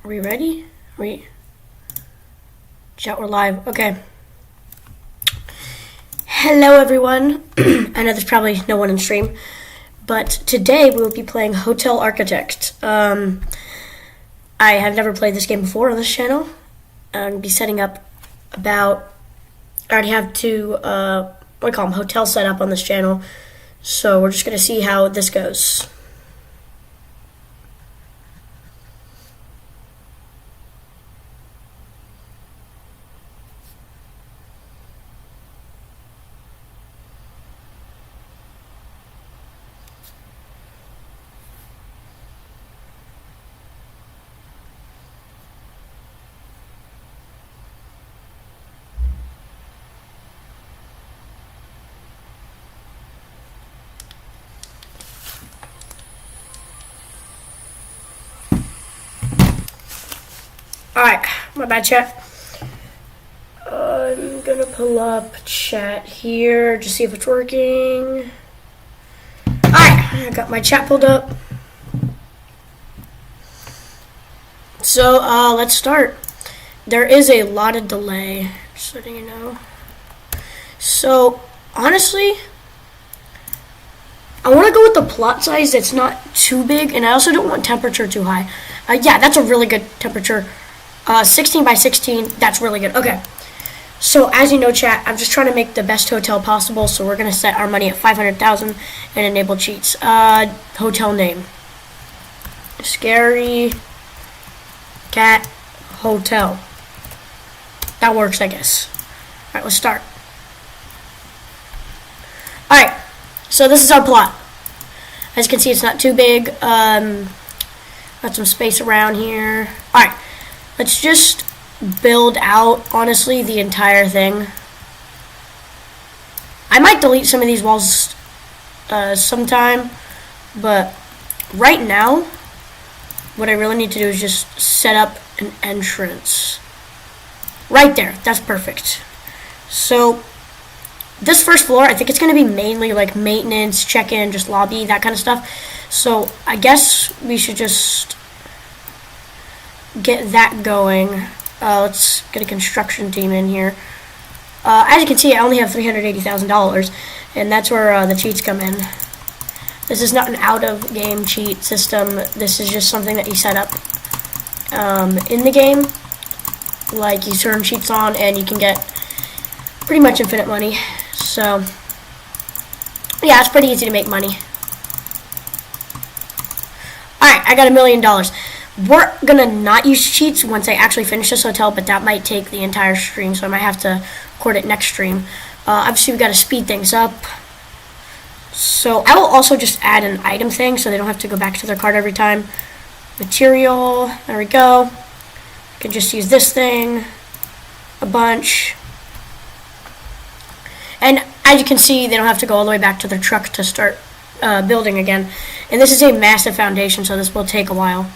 Are we ready? Chat, we're live. Okay. Hello, everyone. I know there's probably no one in stream, but today we will be playing Hotel Architect. I have never played this game before on this channel. I'm going to be setting up I already have two, hotels set up on this channel. So we're just going to see how this goes. Alright, my bad, chat. I'm gonna pull up chat here, just see if it's working. Alright, I got my chat pulled up. So, let's start. There is a lot of delay, just letting you know. So, honestly, I want to go with the plot size that's not too big, and I also don't want temperature too high. Yeah, that's a really good temperature. 16 by 16, that's really good. Okay, so as you know, chat, I'm just trying to make the best hotel possible, so we're going to set our money at 500,000 and enable cheats. Hotel name. Scary Cat Hotel. That works, I guess. Alright, let's start. Alright, so this is our plot. As you can see, it's not too big. Got some space around here. Alright. Let's just build out, honestly, the entire thing. I might delete some of these walls sometime, but right now, what I really need to do is just set up an entrance. Right there, that's perfect. So, this first floor, I think it's going to be mainly like maintenance, check-in, just lobby, that kind of stuff. So, I guess we should just get that going. Let's get a construction team in here. As you can see, I only have $380,000, and that's where the cheats come in. This is not an out-of-game cheat system. This is just something that you set up in the game. Like, you turn cheats on, and you can get pretty much infinite money. So, yeah, it's pretty easy to make money. Alright, I got $1 million. We're gonna not use cheats once I actually finish this hotel, but that might take the entire stream, so I might have to record it next stream. Obviously, we gotta speed things up. So I will also just add an item thing, so they don't have to go back to their card every time. Material, there we go. I can just use this thing a bunch. And as you can see, they don't have to go all the way back to their truck to start building again. And this is a massive foundation, so this will take a while.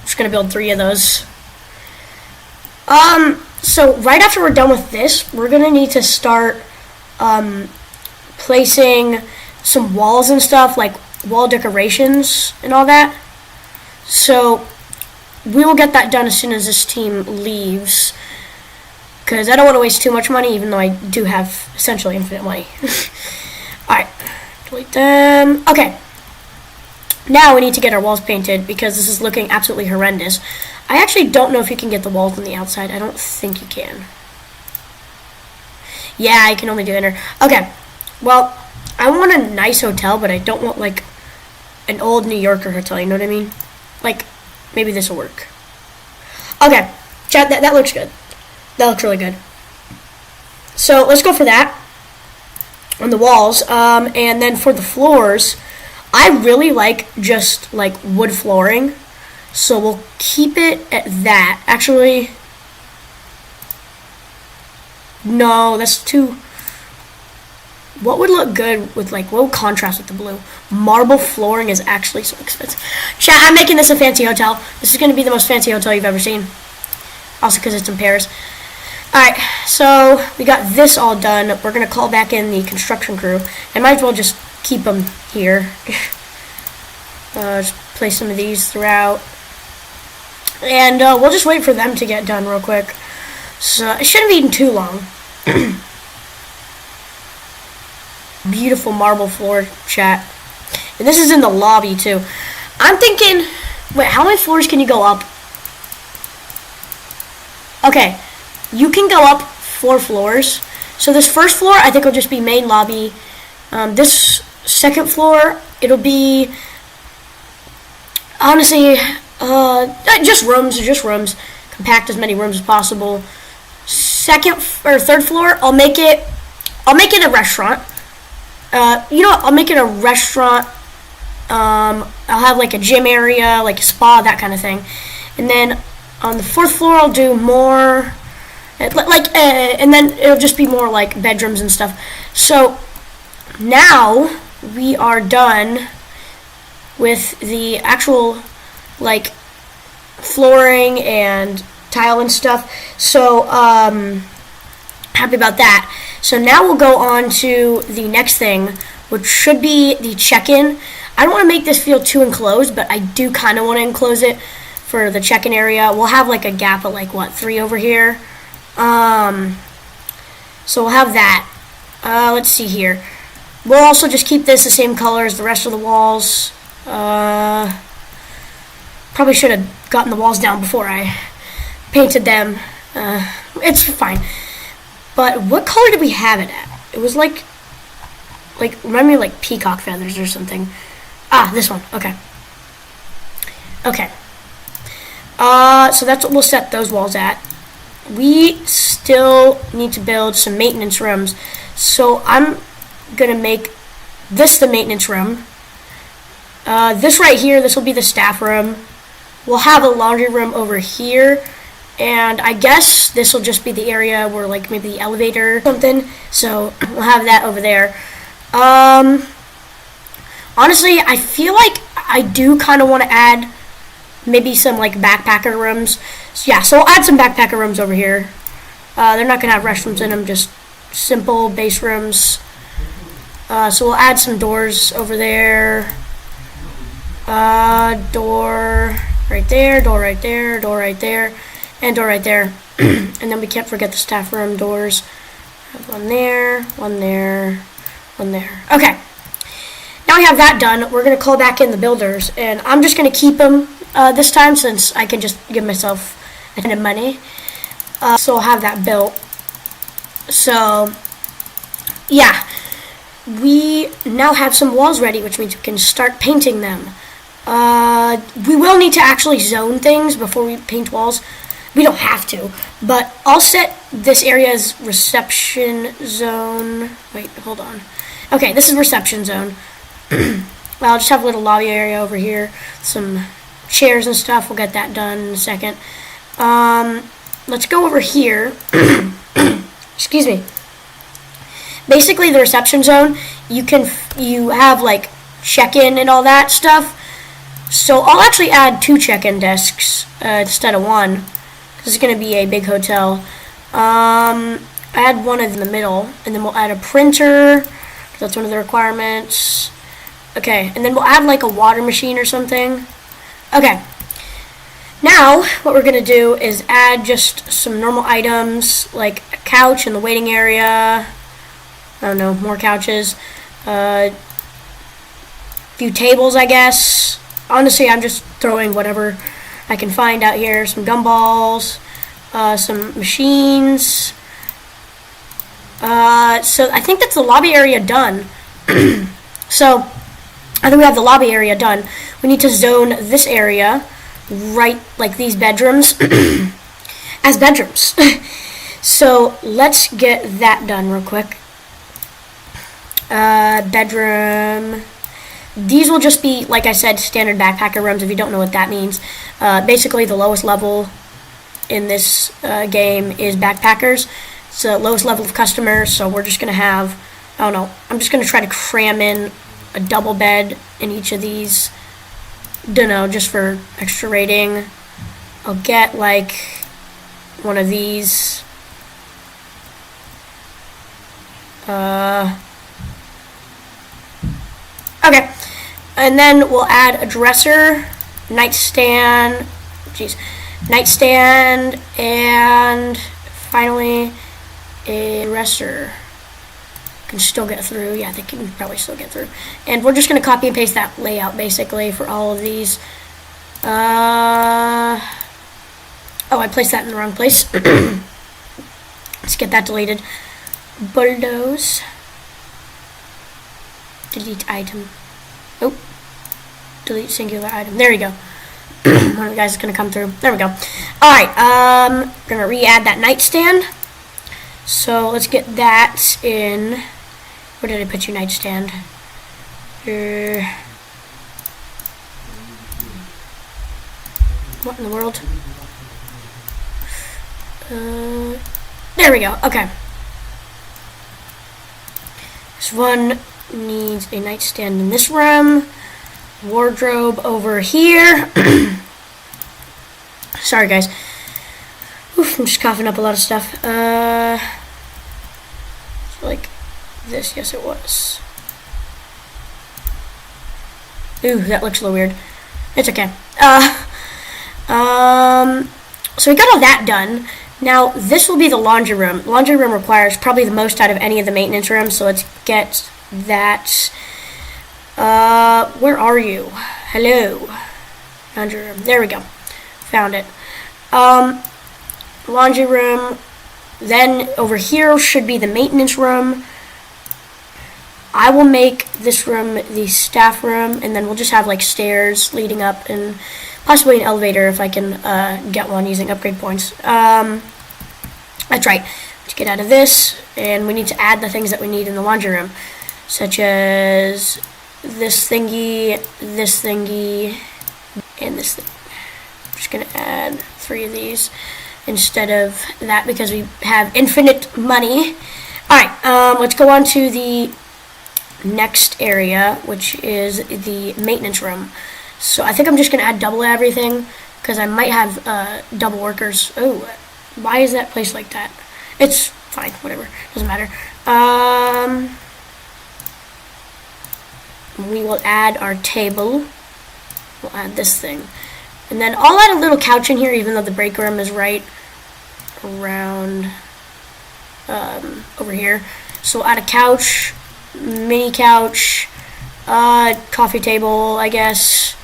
Just gonna build 3 of those. So right after we're done with this, we're gonna need to start placing some walls and stuff, like wall decorations and all that. So we will get that done as soon as this team leaves, because I don't want to waste too much money, even though I do have essentially infinite money. Alright, delete them. Okay. Now we need to get our walls painted, because this is looking absolutely horrendous. I actually don't know if you can get the walls on the outside. I don't think you can. Yeah, I can only do inner. Okay, well, I want a nice hotel, but I don't want, like, an old New Yorker hotel, you know what I mean? Like, maybe this will work. Okay, chat, that looks good. That looks really good. So, let's go for that on the walls. And then for the floors, I really like just like wood flooring, so we'll keep it at that. Actually, no, that's too. What would look good with, like, what would contrast with the blue? Marble flooring is actually so expensive. Chat, I'm making this a fancy hotel. This is going to be the most fancy hotel you've ever seen. Also because it's in Paris. Alright, so we got this all done. We're going to call back in the construction crew. I might as well just keep them here. Just place some of these throughout. And we'll just wait for them to get done real quick. So it shouldn't be eaten too long. Beautiful marble floor, chat. And this is in the lobby too. I'm thinking, wait, how many floors can you go up? Okay, you can go up 4 floors. So this first floor, I think will just be main lobby. This second floor, it'll be, honestly, just rooms. Compact as many rooms as possible. Second or third floor, I'll make it a restaurant. You know what? I'll make it a restaurant. I'll have like a gym area, like a spa, that kind of thing. And then on the 4th floor, I'll do more, and then it'll just be more like bedrooms and stuff. So now we are done with the actual like flooring and tile and stuff. So happy about that. So now we'll go on to the next thing, which should be the check-in. I don't want to make this feel too enclosed, but I do kind of want to enclose it for the check-in area. We'll have like a gap of like, what, 3 over here. So we'll have that. Let's see here. We'll also just keep this the same color as the rest of the walls. Probably should have gotten the walls down before I painted them. It's fine. But what color did we have it at? It was like remind me of like peacock feathers or something. Ah, this one. Okay. Okay. So that's what we'll set those walls at. We still need to build some maintenance rooms. So I'm gonna make this the maintenance room. This right here, this will be the staff room. We'll have a laundry room over here. And I guess this will just be the area where like maybe the elevator or something. So we'll have that over there. Honestly, I feel like I do kind of want to add maybe some like backpacker rooms. So, yeah, so I'll add some backpacker rooms over here. They're not going to have restrooms in them, just simple base rooms. So we'll add some doors over there. Door right there, door right there, door right there, and door right there. And then we can't forget the staff room doors. One there, one there, one there. Okay. Now we have that done. We're going to call back in the builders, and I'm just going to keep them this time since I can just give myself a ton of money. So I'll have that built. So, yeah. We now have some walls ready, which means we can start painting them. We will need to actually zone things before we paint walls. We don't have to, but I'll set this area as reception zone. Wait, hold on. Okay, this is reception zone. Well, I'll just have a little lobby area over here, some chairs and stuff. We'll get that done in a second. Let's go over here. Excuse me. Basically, the reception zone, you have like check-in and all that stuff. So I'll actually add 2 check-in desks instead of 1. This is going to be a big hotel. Add one in the middle, and then we'll add a printer. That's one of the requirements. Okay, and then we'll add like a water machine or something. Okay. Now, what we're going to do is add just some normal items, like a couch in the waiting area. I don't know, more couches. Few tables, I guess. Honestly, I'm just throwing whatever I can find out here. Some gumballs, some machines. So I think that's the lobby area done. So I think we have the lobby area done. We need to zone this area, right, like these bedrooms, as bedrooms. So let's get that done real quick. Bedroom. These will just be, like I said, standard backpacker rooms, if you don't know what that means. Basically, the lowest level in this game is backpackers. It's the lowest level of customers, so we're just going to have, I don't know, I'm just going to try to cram in a double bed in each of these. Don't know, just for extra rating. I'll get, like, one of these. Okay. And then we'll add a dresser, nightstand, nightstand, and finally a dresser. Can still get through. Yeah, they can probably still get through. And we're just going to copy and paste that layout basically for all of these. Oh, I placed that in the wrong place. Let's get that deleted. Bulldoze. Delete item. Oh. Delete singular item. There we go. One of the guys is going to come through. There we go. Alright, we're going to re-add that nightstand. So let's get that in. Where did I put your nightstand? What in the world? There we go. Okay. This one needs a nightstand in this room. Wardrobe over here. Sorry, guys. Oof, I'm just coughing up a lot of stuff. Like this. Yes, it was. Ooh, that looks a little weird. It's okay. So we got all that done. Now, this will be the laundry room. Laundry room requires probably the most out of any of the maintenance rooms, so let's get that. Where are you? Hello. Laundry room. There we go. Found it. Laundry room. Then over here should be the maintenance room. I will make this room the staff room, and then we'll just have like stairs leading up and possibly an elevator if I can get one using upgrade points. That's right. Let's get out of this, and we need to add the things that we need in the laundry room, such as this thingy, and this thing. I'm just going to add 3 of these instead of that because we have infinite money. Alright, let's go on to the next area, which is the maintenance room. So I think I'm just going to add double everything because I might have double workers. Oh, why is that placed like that? It's fine, whatever, doesn't matter. We will add our table. We'll add this thing. And then I'll add a little couch in here even though the break room is right around over here. So add a couch, mini couch, coffee table, I guess.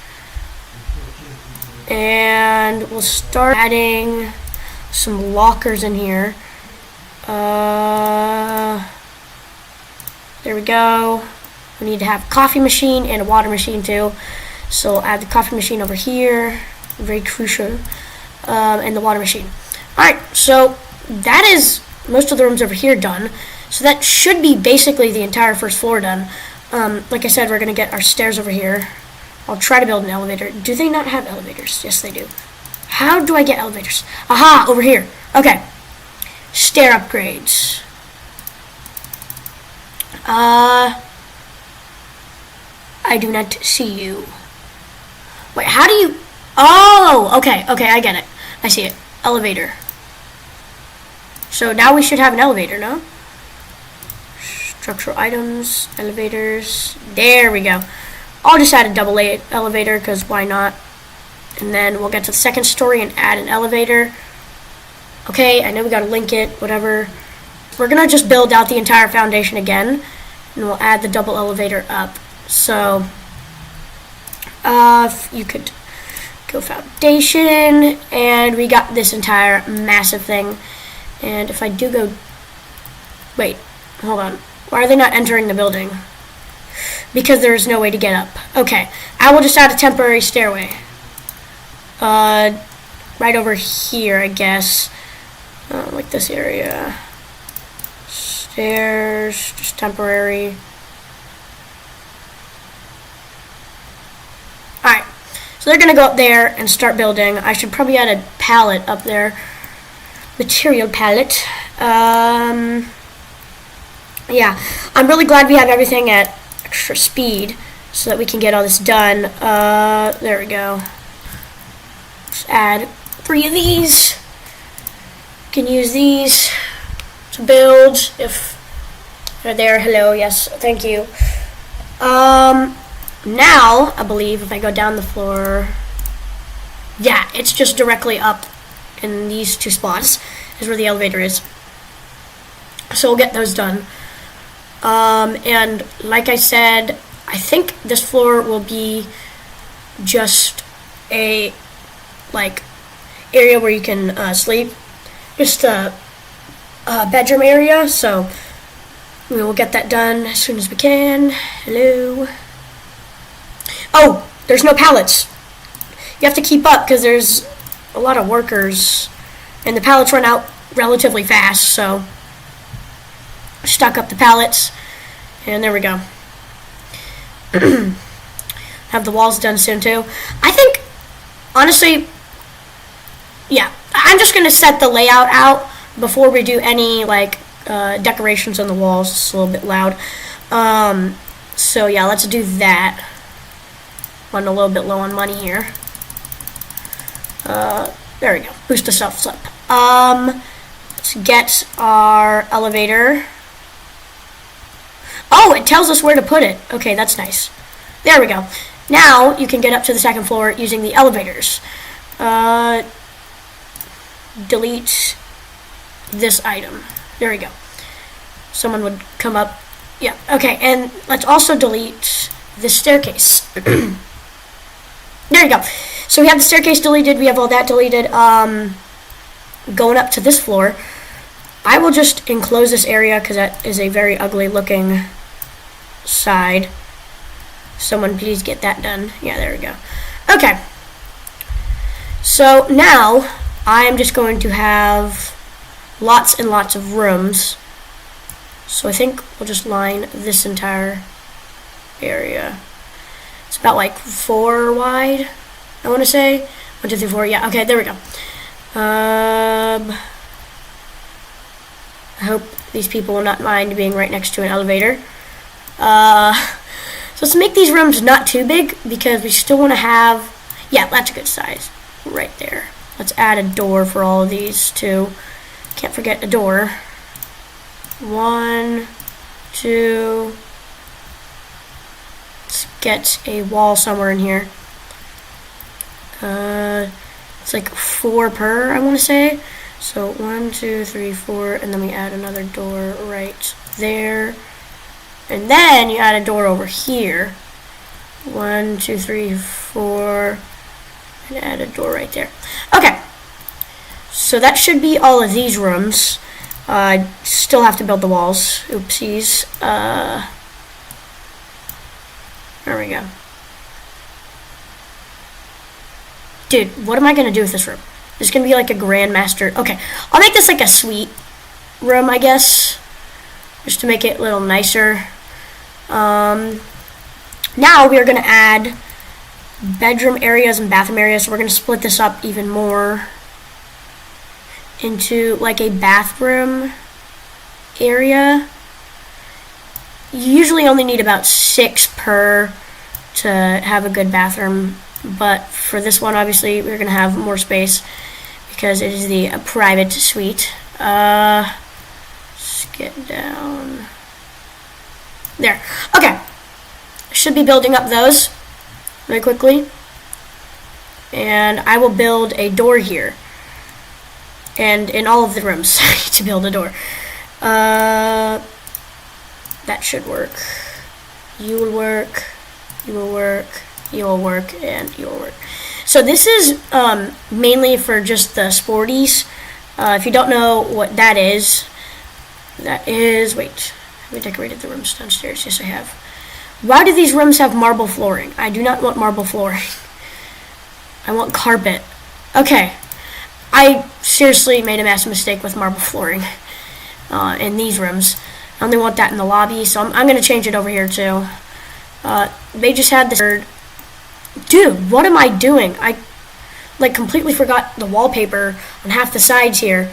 And we'll start adding some lockers in here. There we go. We need to have a coffee machine and a water machine too. So I'll add the coffee machine over here. Very crucial. And the water machine. Alright, so that is most of the rooms over here done. So that should be basically the entire first floor done. Like I said, we're going to get our stairs over here. I'll try to build an elevator. Do they not have elevators? Yes, they do. How do I get elevators? Aha, over here. Okay. Stair upgrades. I do not see you. Wait, how do you... Oh, okay, I get it. I see it. Elevator. So now we should have an elevator, no? Structural items, elevators. There we go. I'll just add a double elevator because why not? And then we'll get to the second story and add an elevator. Okay, I know we gotta link it, whatever. We're gonna just build out the entire foundation again, and we'll add the double elevator up. So, you could go foundation, and we got this entire massive thing. And if I do go, wait, hold on. Why are they not entering the building? Because there is no way to get up. Okay, I will just add a temporary stairway. Right over here, I guess. Like this area. Stairs, just temporary. Alright, so they're gonna go up there and start building. I should probably add a pallet up there. Material pallet. Yeah, I'm really glad we have everything at extra speed so that we can get all this done. There we go. Just add 3 of these. Can use these to build if they're there. Hello, yes, thank you. now, I believe, if I go down the floor, yeah, it's just directly up in these two spots is where the elevator is. So we'll get those done. And like I said, I think this floor will be just a like area where you can sleep, just a bedroom area. So we will get that done as soon as we can. Hello. Oh, there's no pallets. You have to keep up because there's a lot of workers, and the pallets run out relatively fast. So stock up the pallets, and there we go. Have the walls done soon too. I think, honestly, yeah, I'm just gonna set the layout out before we do any like decorations on the walls. It's a little bit loud. So yeah, let's do that. Running a little bit low on money here. There we go. Boost ourselves up. Let's get our elevator. Oh, it tells us where to put it. Okay, that's nice. There we go. Now you can get up to the second floor using the elevators. Delete this item. There we go. Someone would come up. Yeah, okay, and let's also delete this staircase. There you go. So we have the staircase deleted. We have all that deleted. Going up to this floor, I will just enclose this area because that is a very ugly looking side. Someone please get that done. Yeah, there we go. Okay. So now I am just going to have lots and lots of rooms. So I think we'll just line this entire area. It's about like 4 wide, I want to say. 1, 2, 3, 4. Yeah, okay, there we go. I hope these people will not mind being right next to an elevator. So let's make these rooms not too big because we still want to have, yeah, that's a good size right there. Let's add a door for all of these too. Can't forget a door. 1, 2. Let's get a wall somewhere in here. It's like 4 per, I want to say. So 1, 2, 3, 4, and then we add another door right there. And then you add a door over here. 1, 2, 3, 4, and add a door right there. Okay. So that should be all of these rooms. Still have to build the walls. Oopsies. There we go. Dude, what am I going to do with this room? This is going to be like a grandmaster. Okay, I'll make this like a suite room, I guess. Just to make it a little nicer. Now we are going to add bedroom areas and bathroom areas. So we're going to split this up even more into like a bathroom area. You usually only need about 6 per to have a good bathroom, but for this one obviously we're going to have more space because it is the private suite. Let's get down there. Okay, should be building up those very quickly, and I will build a door here. And in all of the rooms, I need to build a door. That should work. You will work. You will work. You will work. And you will work. So this is mainly for just the sporties. If you don't know what that is, wait. Have we decorated the rooms downstairs? Yes, I have. Why do these rooms have marble flooring? I do not want marble flooring. I want carpet. Okay. I seriously made a massive mistake with marble flooring in these rooms. I only want that in the lobby, so I'm going to change it over here too. They just had this. Dude, what am I doing? I like completely forgot the wallpaper on half the sides here.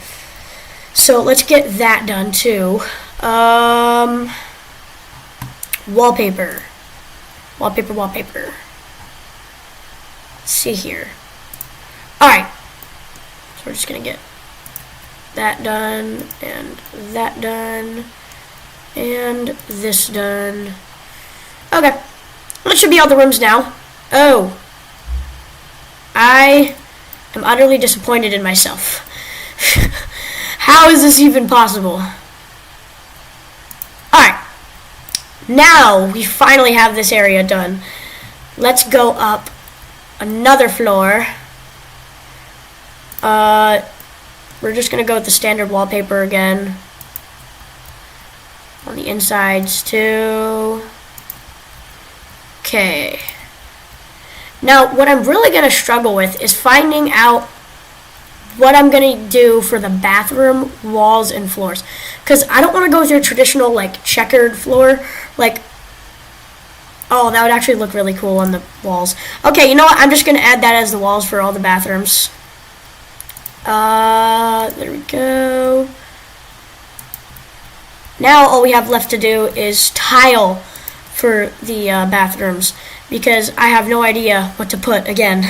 So let's get that done too. Wallpaper. Wallpaper, wallpaper. Let's see here. Alright. So we're just going to get that done, and that done, and this done. Okay. That should be all the rooms now. Oh. I am utterly disappointed in myself. How is this even possible? Alright. Now we finally have this area done. Let's go up another floor. We're just going to go with the standard wallpaper again. On the insides too. Okay. Now, what I'm really going to struggle with is finding out what I'm going to do for the bathroom walls and floors. Because I don't want to go with your traditional, like, checkered floor. Like, oh, that would actually look really cool on the walls. Okay, you know what? I'm just going to add that as the walls for all the bathrooms. There we go. Now all we have left to do is tile for the bathrooms, because I have no idea what to put again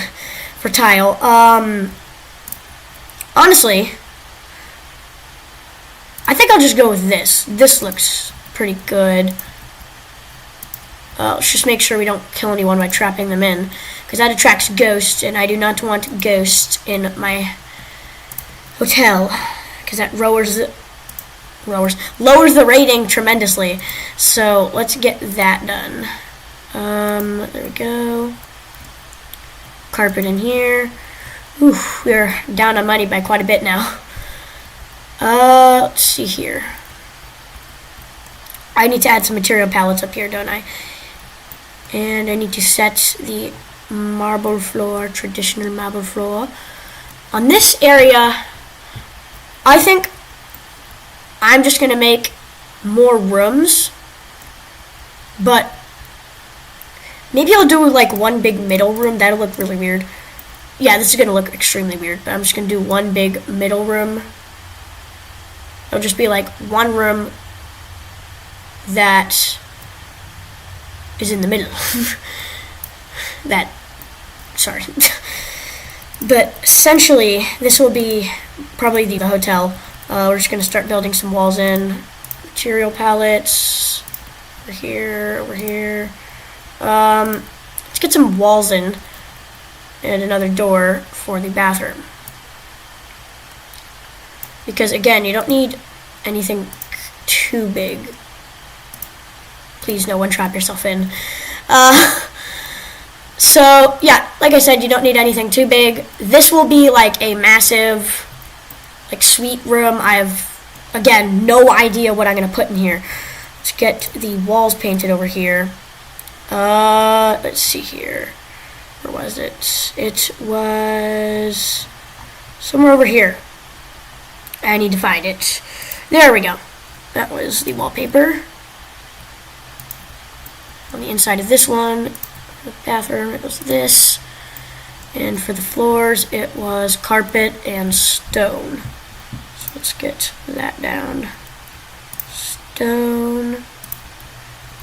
for tile. Honestly, I think I'll just go with this. This looks pretty good. Let's just make sure we don't kill anyone by trapping them in, because that attracts ghosts, and I do not want ghosts in my hotel, because that lowers the rating tremendously. So let's get that done. There we go. Carpet in here. Ooh, we're down on money by quite a bit now. Let's see here. I need to add some material palettes up here, don't I? And I need to set the marble floor, traditional marble floor. On this area, I think I'm just going to make more rooms, but maybe I'll do like one big middle room. That'll look really weird. Yeah, this is going to look extremely weird, but I'm just going to do one big middle room. It'll just be like one room that is in the middle. Sorry. But essentially, this will be probably the hotel. We're just going to start building some walls in. Material palettes. Over here, over here. Let's get some walls in. And another door for the bathroom. Because again, you don't need anything too big. Please, no one trap yourself in. So, yeah, like I said, you don't need anything too big. This will be like a massive, like, suite room. I have, again, no idea what I'm going to put in here. Let's get the walls painted over here. Let's see here. Where was it? It was somewhere over here. I need to find it. There we go. That was the wallpaper. On the inside of this one, the bathroom, it was this. And for the floors, it was carpet and stone. So let's get that down. Stone.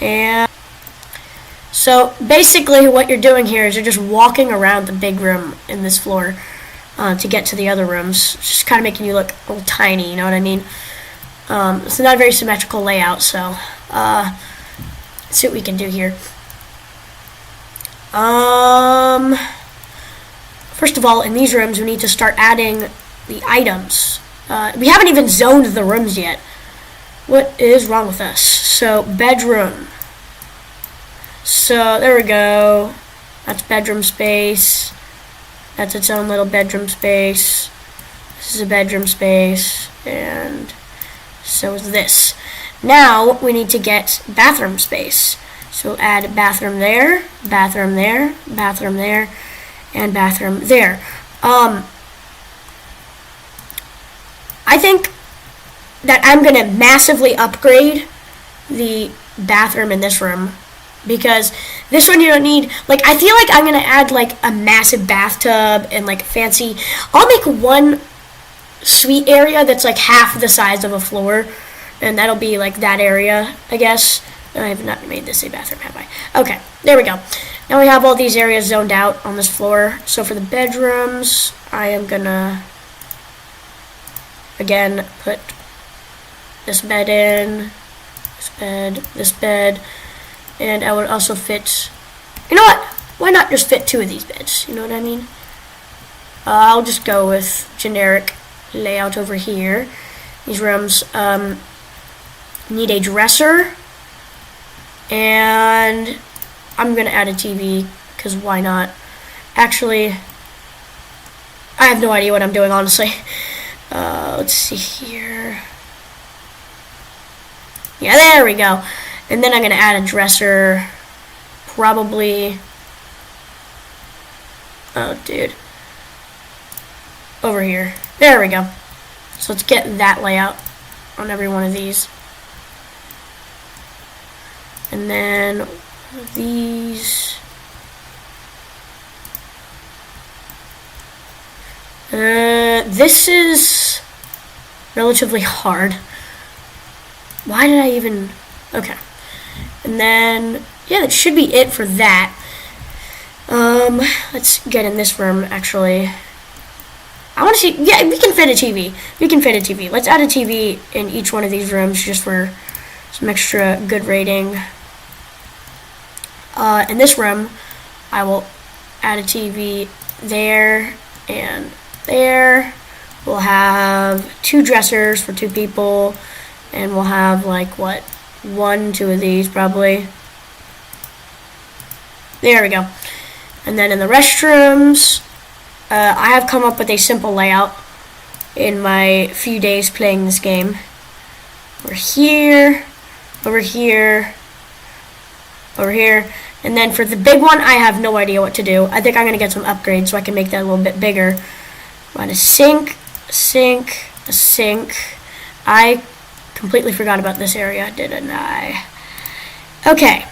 And so basically what you're doing here is you're just walking around the big room in this floor to get to the other rooms. It's just kind of making you look a little tiny, you know what I mean? It's not a very symmetrical layout, so let's see what we can do here. First of all, in these rooms, we need to start adding the items. We haven't even zoned the rooms yet. What is wrong with us? So, bedroom. So, there we go. That's bedroom space. That's its own little bedroom space. This is a bedroom space. And so is this. Now, we need to get bathroom space. So add bathroom there, bathroom there, bathroom there, and bathroom there. I think that I'm going to massively upgrade the bathroom in this room, because this one you don't need, like, I feel like I'm going to add like a massive bathtub and like fancy. I'll make one suite area that's like half the size of a floor, and that'll be like that area, I guess. I have not made this a bathroom, have I? Okay, there we go. Now we have all these areas zoned out on this floor. So for the bedrooms, I am gonna, again, put this bed in, this bed, and I would also fit You know what? Why not just fit 2 of these beds? You know what I mean? I'll just go with generic layout over here. These rooms need a dresser, and I'm gonna add a TV because why not? Actually, I have no idea what I'm doing, honestly. Let's see here. Yeah, there we go. And then I'm gonna add a dresser, probably. Oh, dude. Over here. There we go. So let's get that layout on every one of these. And then these. This is relatively hard. Why did I even... Okay. And then, yeah, that should be it for that. Let's get in this room, actually. I want to see... Yeah, we can fit a TV. We can fit a TV. Let's add a TV in each one of these rooms just for some extra good rating. In this room, I will add a TV there and there. We'll have 2 dressers for 2 people, and we'll have like what, 1, 2 of these probably. There we go. And then in the restrooms, I have come up with a simple layout in my few days playing this game. Over here, over here, over here. And then for the big one, I have no idea what to do. I think I'm going to get some upgrades so I can make that a little bit bigger. Want a sink, a sink, a sink. I completely forgot about this area, didn't I? Okay.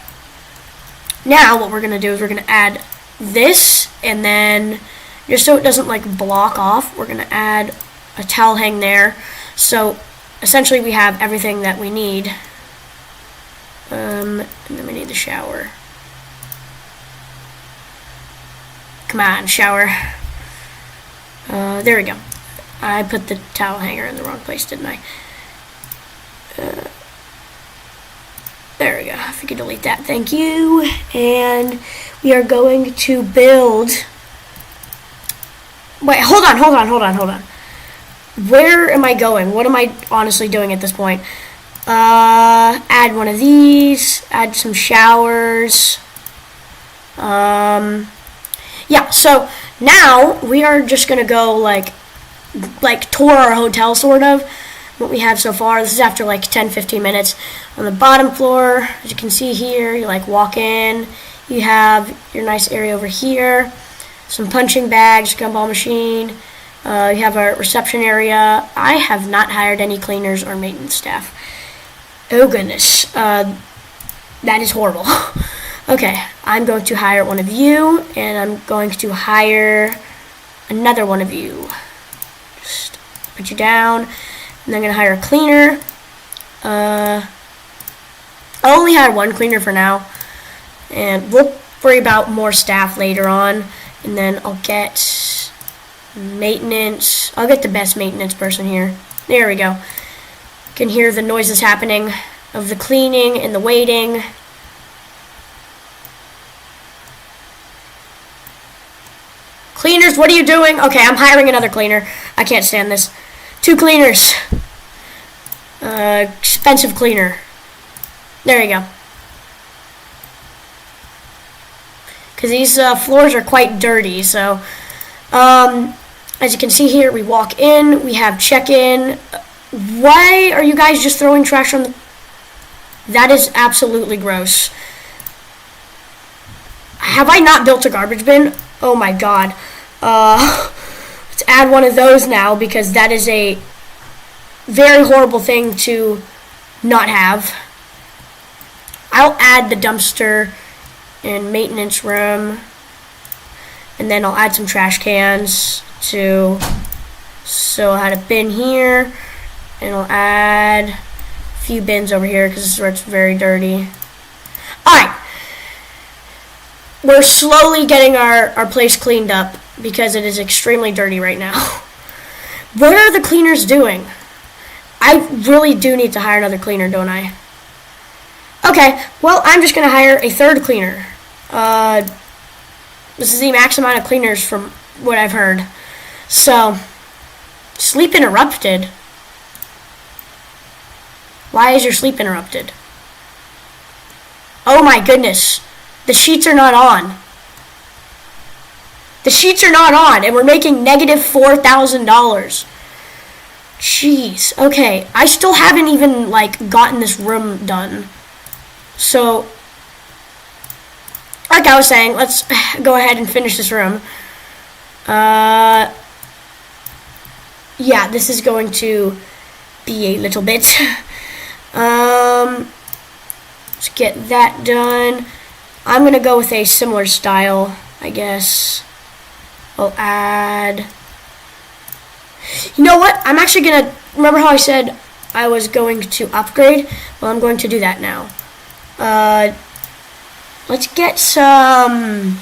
Now what we're going to do is we're going to add this, and then just so it doesn't like block off, we're going to add a towel hang there. So essentially we have everything that we need. And then we need the shower. Come on, shower. There we go. I put the towel hanger in the wrong place, didn't I? There we go. If we could delete that, thank you. And we are going to build... Wait, hold on. Where am I going? What am I honestly doing at this point? Add one of these. Add some showers. Yeah, so now we are just going to go like tour our hotel, sort of. What we have so far. This is after like 10-15 minutes. On the bottom floor, as you can see here, you like walk in. You have your nice area over here. Some punching bags, gumball machine. You have our reception area. I have not hired any cleaners or maintenance staff. Oh goodness. That is horrible. Okay, I'm going to hire one of you, and I'm going to hire another one of you. Just put you down, and I'm going to hire a cleaner. I'll only hire one cleaner for now, and we'll worry about more staff later on, and then I'll get maintenance. I'll get the best maintenance person here. There we go. You can hear the noises happening of the cleaning and the waiting. Cleaners, what are you doing? Okay, I'm hiring another cleaner. I can't stand this. 2 cleaners. Expensive cleaner. There you go. Because these floors are quite dirty, so... as you can see here, we walk in, we have check-in. Why are you guys just throwing trash on the... That is absolutely gross. Have I not built a garbage bin? Oh my god. Let's add one of those now, because that is a very horrible thing to not have. I'll add the dumpster and maintenance room, and then I'll add some trash cans too. So I'll add a bin here, and I'll add a few bins over here because this is where it's very dirty. Alright, we're slowly getting our place cleaned up because it is extremely dirty right now. What are the cleaners doing? I really do need to hire another cleaner, don't I? Okay, well, I'm just going to hire a third cleaner. This is the max amount of cleaners from what I've heard. So, sleep interrupted. Why is your sleep interrupted? Oh my goodness. The sheets are not on. The sheets are not on, and we're making negative $4,000. Jeez. Okay, I still haven't even, like, gotten this room done. So, like I was saying, let's go ahead and finish this room. Yeah, this is going to be a little bit. Let's get that done. I'm going to go with a similar style, I guess. I'll add... You know what? I'm actually going to... Remember how I said I was going to upgrade? Well, I'm going to do that now. Let's get some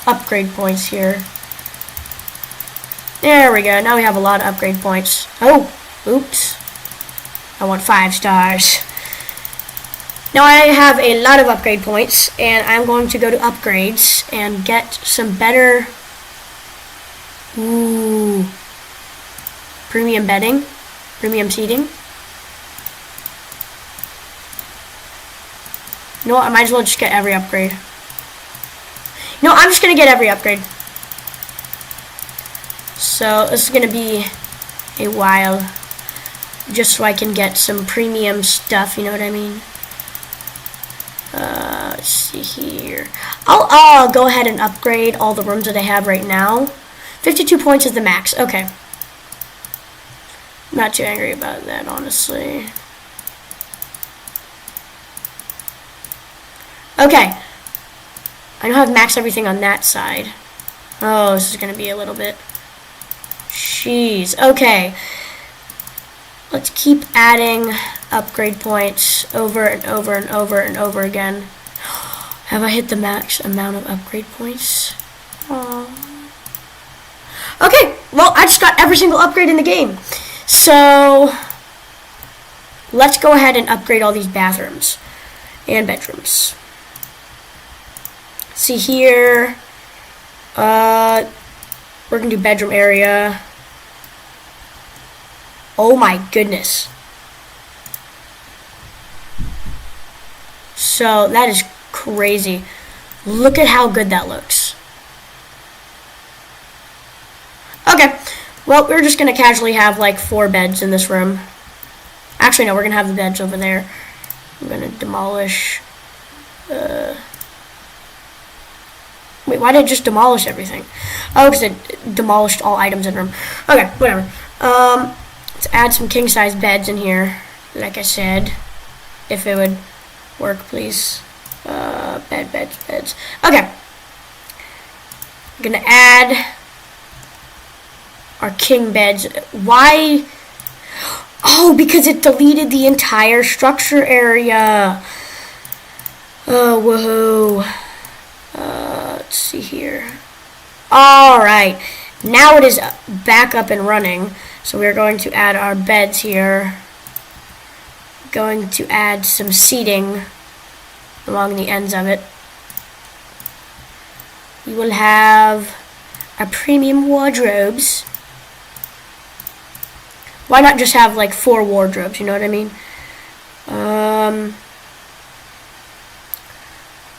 upgrade points here. There we go. Now we have a lot of upgrade points. Oh, oops. I want 5 stars. Now I have a lot of upgrade points, and I'm going to go to upgrades and get some better... Ooh. Premium bedding. Premium seating. You know what? I might as well just get every upgrade. No, I'm just going to get every upgrade. So this is going to be a while. Just so I can get some premium stuff, you know what I mean? Let's see here. I'll go ahead and upgrade all the rooms that I have right now. 52 points is the max. Okay. Not too angry about that, honestly. Okay. I know I have maxed everything on that side. Oh, this is going to be a little bit... Jeez. Okay. Let's keep adding upgrade points over and over and over and over again. Have I hit the max amount of upgrade points? Aww. Okay, well, I just got every single upgrade in the game. So, let's go ahead and upgrade all these bathrooms and bedrooms. See here, we're going to do bedroom area. Oh my goodness. So, that is crazy. Look at how good that looks. Okay, well, we're just going to casually have like 4 beds in this room. Actually, no, we're going to have the beds over there. I'm going to demolish. Wait, why did it just demolish everything? Oh, because it demolished all items in the room. Okay, whatever. Let's add some king-size beds in here, like I said. If it would work, please. Beds. Okay. I'm going to add... our king beds. Why? Oh, because it deleted the entire structure area. Oh, woohoo. Let's see here. Alright. Now it is back up and running. So we're going to add our beds here. Going to add some seating along the ends of it. We will have our premium wardrobes. Why not just have like 4 wardrobes, you know what I mean?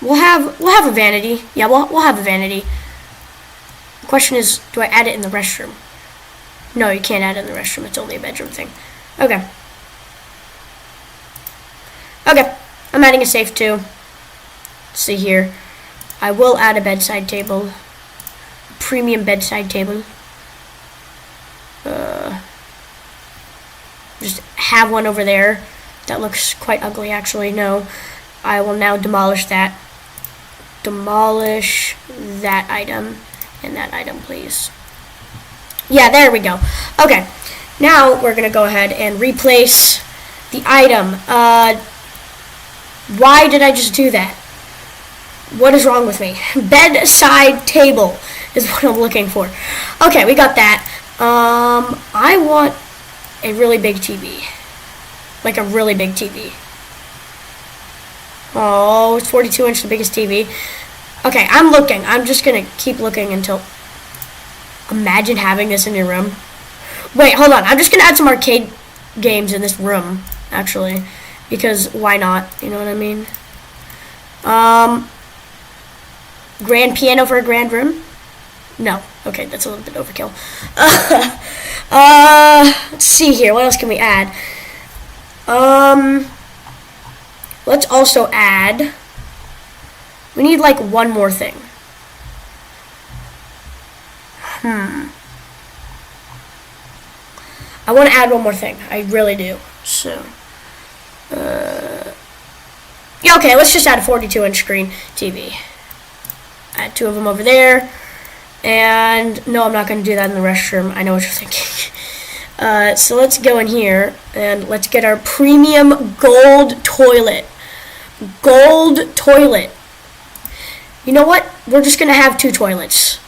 We'll have a vanity. Yeah, we'll have a vanity. The question is, do I add it in the restroom? No, you can't add it in the restroom. It's only a bedroom thing. Okay. Okay, I'm adding a safe too. Let's see here. I will add a bedside table. Premium bedside table. Just have one over there. That looks quite ugly, actually. No. I will now demolish that. Demolish that item. And that item, please. Yeah, there we go. Okay. Now, we're going to go ahead and replace the item. Why did I just do that? What is wrong with me? Bedside table is what I'm looking for. Okay, we got that. I want a really big TV. Like a really big TV. Oh, it's 42-inch, the biggest TV. Okay, I'm looking. I'm just gonna keep looking until... Imagine having this in your room. Wait, hold on. I'm just gonna add some arcade games in this room, actually. Because why not? You know what I mean? Grand piano for a grand room? No. Okay, that's a little bit overkill. Let's see here. What else can we add? Let's also add... We need, like, one more thing. I want to add one more thing. I really do. So... yeah, okay, let's just add a 42-inch screen TV. Add 2 of them over there. And no, I'm not going to do that in the restroom. I know what you're thinking. So let's go in here and let's get our premium gold toilet. Gold toilet. You know what? We're just going to have 2 toilets.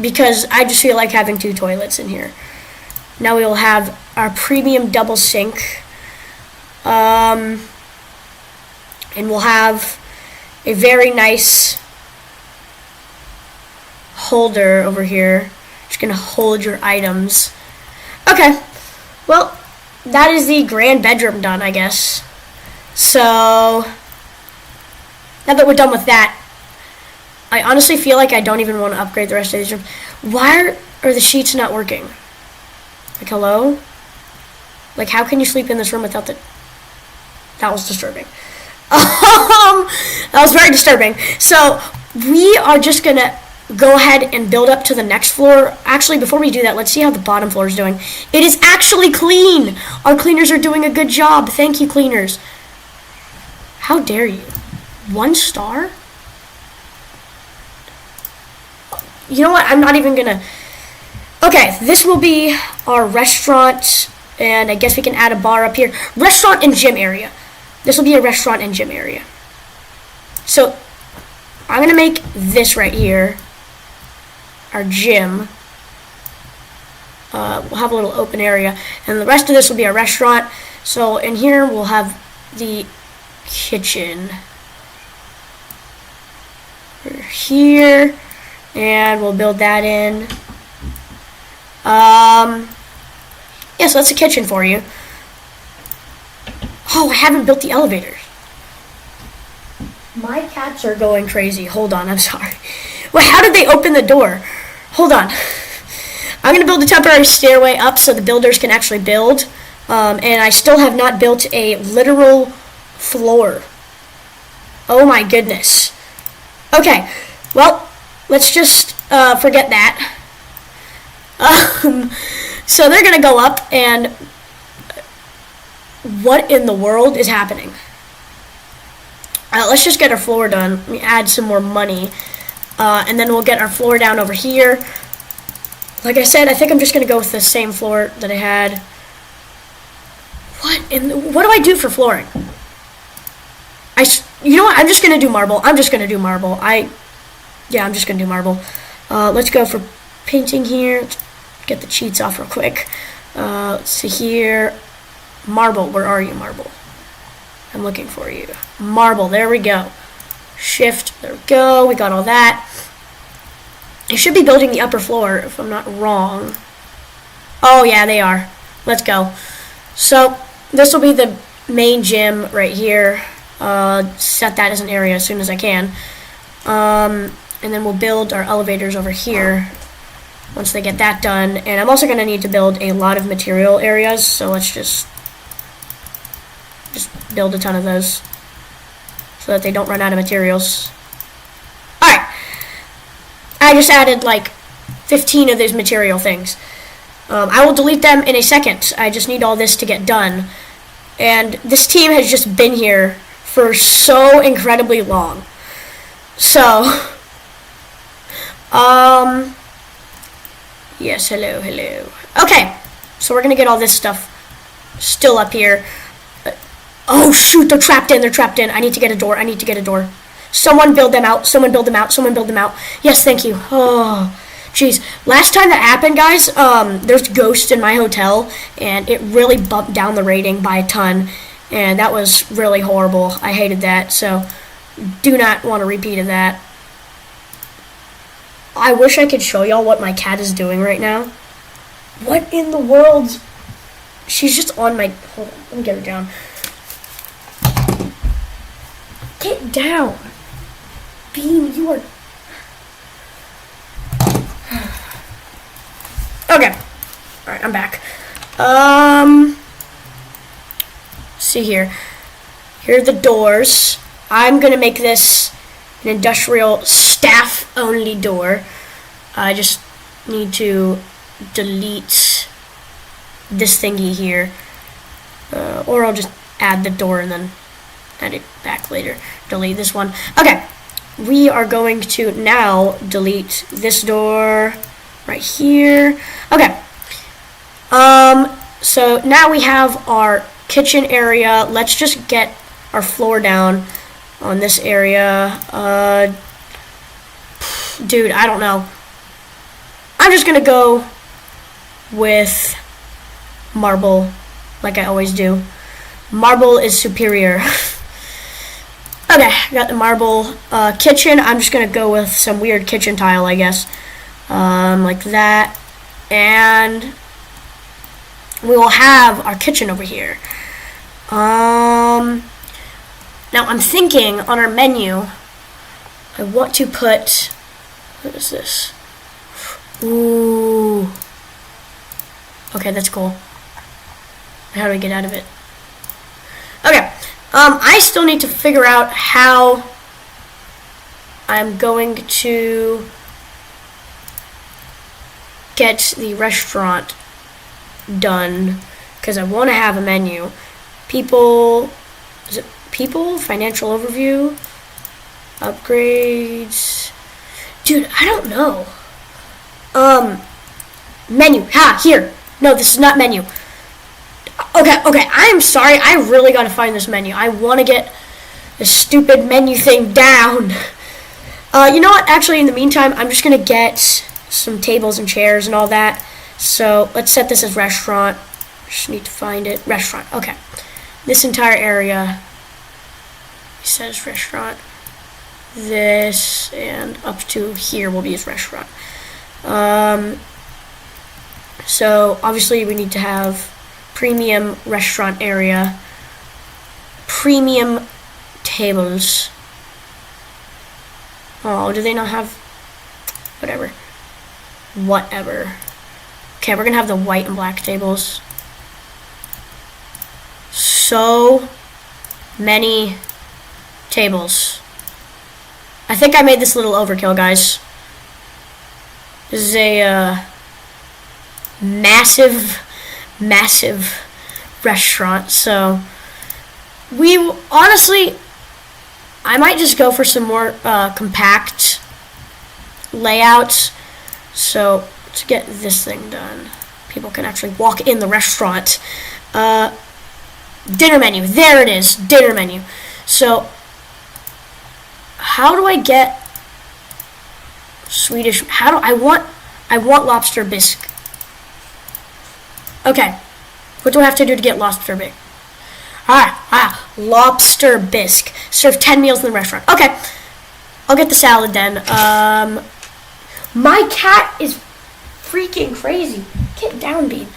Because I just feel like having 2 toilets in here. Now we will have our premium double sink. And we'll have a very nice holder over here. Just gonna hold your items. Okay, well, that is the grand bedroom done, I guess. So, now that we're done with that, I honestly feel like I don't even want to upgrade the rest of these rooms. Why are the sheets not working? Like, hello? Like, how can you sleep in this room without the... That was disturbing. That was very disturbing. So, we are just going to go ahead and build up to the next floor. Actually, before we do that, let's see how the bottom floor is doing. It is actually clean. Our cleaners are doing a good job. Thank you, cleaners. How dare you? 1 star? You know what? I'm not even going to... Okay, this will be our restaurant, and I guess we can add a bar up here. Restaurant and gym area. This will be a restaurant and gym area. So, I'm going to make this right here our gym. We'll have a little open area, and the rest of this will be our restaurant. So, in here, we'll have the kitchen. We're here, and we'll build that in. Yeah, so that's the kitchen for you. Oh, I haven't built the elevators. My cats are going crazy. Hold on, I'm sorry. Wait, how did they open the door? Hold on. I'm going to build a temporary stairway up so the builders can actually build. And I still have not built a literal floor. Oh my goodness. Okay, well, let's just forget that. So they're going to go up, and what in the world is happening? Let's just get our floor done. Let me add some more money, and then we'll get our floor down over here. Like I said, I think I'm just going to go with the same floor that I had. What do I do for flooring? You know what? I'm just going to do marble. I'm just going to do marble. Yeah, I'm just going to do marble. Let's go for painting here. Let's get the cheats off real quick. Let's see here. Marble, where are you, Marble? I'm looking for you. Marble, there we go. Shift, there we go. We got all that. You should be building the upper floor, if I'm not wrong. Oh, yeah, they are. Let's go. So, this will be the main gym right here. Set that as an area as soon as I can. And then we'll build our elevators over here once they get that done. And I'm also going to need to build a lot of material areas, so let's just build a ton of those so that they don't run out of materials. Alright. I just added like 15 of those material things. I will delete them in a second. I just need all this to get done. And this team has just been here for so incredibly long. So, yes, hello. Okay, so we're gonna get all this stuff still up here. Oh shoot, they're trapped in. I need to get a door. Someone build them out. Yes, thank you. Oh, jeez. Last time that happened, guys, there's ghosts in my hotel, and it really bumped down the rating by a ton. and that was really horrible. I hated that, so do not want a repeat of that. I wish I could show y'all what my cat is doing right now. What in the world? She's just on my... Hold on, let me get her down. Get down. Bean, you are... Okay. Alright, I'm back. See here. Here are the doors. I'm gonna make this an industrial staff-only door. I just need to delete this thingy here. Or I'll just add the door and then add it back later. Delete this one. Okay. We are going to now delete this door right here. Okay. So now we have our kitchen area. Let's just get our floor down on this area. Dude, I don't know. I'm just gonna go with marble, like I always do. Marble is superior. Okay, got the marble kitchen. I'm just gonna go with some weird kitchen tile, I guess. Like that. And we will have our kitchen over here. Now I'm thinking on our menu, I want to put, what is this? Ooh. Okay, that's cool. How do we get out of it? Okay. I still need to figure out how I'm going to get the restaurant done, because I want to have a menu. People, is it people? Financial overview? Upgrades? Dude, I don't know. Menu. Ha, here. No, this is not menu. Okay, I'm sorry. I really gotta find this menu. I want to get the stupid menu thing down. You know what? Actually, in the meantime, I'm just gonna get some tables and chairs and all that. So let's set this as restaurant. Just need to find it. Restaurant. Okay. This entire area says restaurant. This and up to here will be his restaurant. So obviously we need to have premium restaurant area, premium tables. Oh, do they not have? Whatever. Okay, we're gonna have the white and black tables. So many tables. I think I made this a little overkill, guys. This is a massive restaurant, so we honestly, I might just go for some more compact layouts. So let's get this thing done. People can actually walk in the restaurant. Dinner menu. There it is. Dinner menu. So how do I get Swedish? How do I want lobster bisque. Okay. What do I have to do to get lobster bisque? Lobster bisque. Serve 10 meals in the restaurant. Okay. I'll get the salad then. My cat is freaking crazy. Get down, Bean.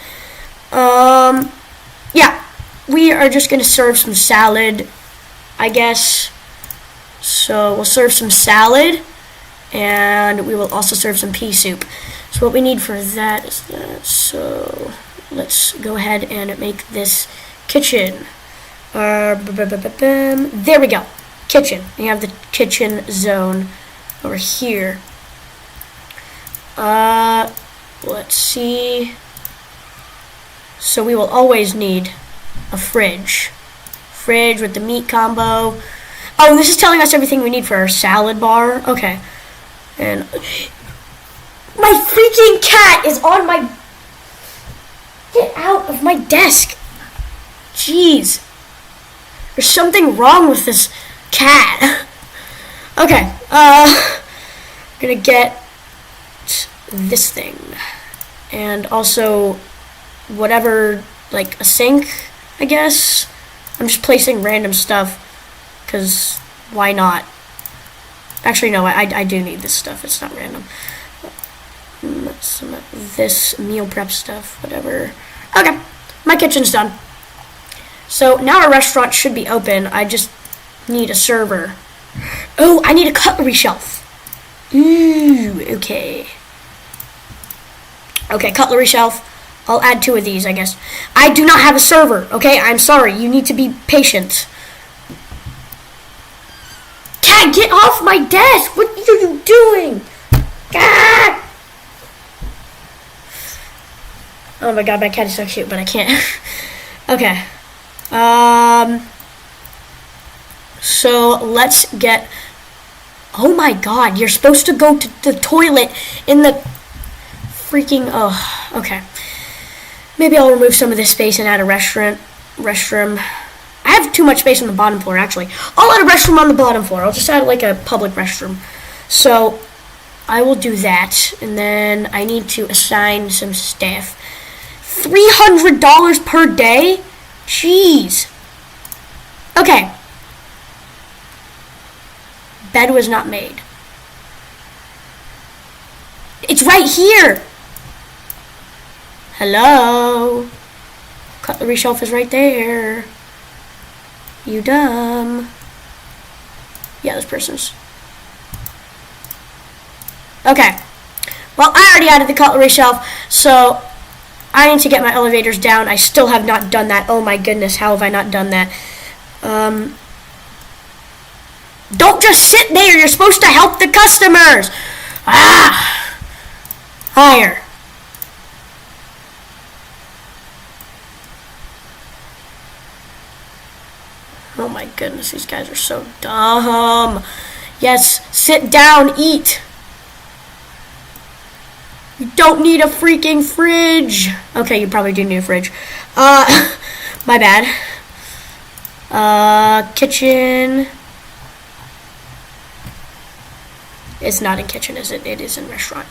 Yeah. We are just going to serve some salad, I guess. So we'll serve some salad, and we will also serve some pea soup. So what we need for that is that. So let's go ahead and make this kitchen. There we go. Kitchen. We have the kitchen zone over here. Let's see. So we will always need a fridge. Fridge with the meat combo. Oh, this is telling us everything we need for our salad bar. Okay. And my freaking cat is on my... Get out of my desk. Jeez. There's something wrong with this cat. Okay. I'm gonna get this thing. And also whatever, like a sink, I guess. I'm just placing random stuff, because why not? Actually, no, I do need this stuff. It's not random. Some of this meal prep stuff, whatever. Okay, my kitchen's done. So now our restaurant should be open. I just need a server. Oh, I need a cutlery shelf. Ooh, okay. Okay, cutlery shelf. I'll add 2 of these, I guess. I do not have a server, okay? I'm sorry. You need to be patient. Cat, get off my desk! What are you doing? Cat! Oh my god, my cat is so cute, but I can't. Okay. So let's get... Oh my god, you're supposed to go to the toilet in the freaking... Oh, okay. Maybe I'll remove some of this space and add a restroom. I have too much space on the bottom floor, actually. I'll add a restroom on the bottom floor. I'll just add like a public restroom. So I will do that, and then I need to assign some staff. $300 per day? Jeez. Okay. Bed was not made. It's right here. Hello? Cutlery shelf is right there. You dumb. Yeah, this person's. Okay. Well, I already added the cutlery shelf, so I need to get my elevators down. I still have not done that. Oh my goodness, how have I not done that? Don't just sit there. You're supposed to help the customers. Ah! Higher. Oh my goodness, these guys are so dumb. Yes, sit down, eat. You don't need a freaking fridge. Okay, you probably do need a fridge. My bad. Kitchen. It's not in kitchen, is it? It is in restaurant.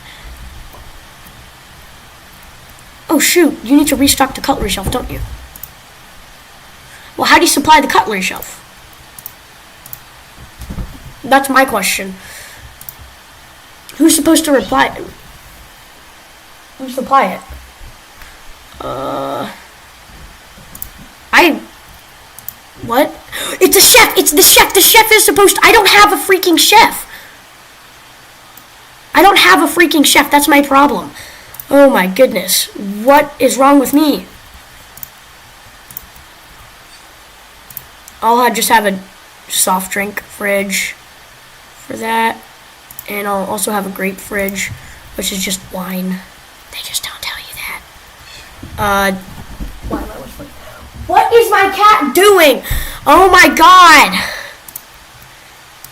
Oh shoot, you need to restock the cutlery shelf, don't you? Well, how do you supply the cutlery shelf? That's my question. Who's supposed to reply? Who supply it? What? It's a chef! It's the chef! The chef is supposed to... I don't have a freaking chef! I don't have a freaking chef. That's my problem. Oh my goodness. What is wrong with me? I'll just have a soft drink fridge for that. And I'll also have a grape fridge, which is just wine. They just don't tell you that. Why am I whistling? What is my cat doing? Oh my god.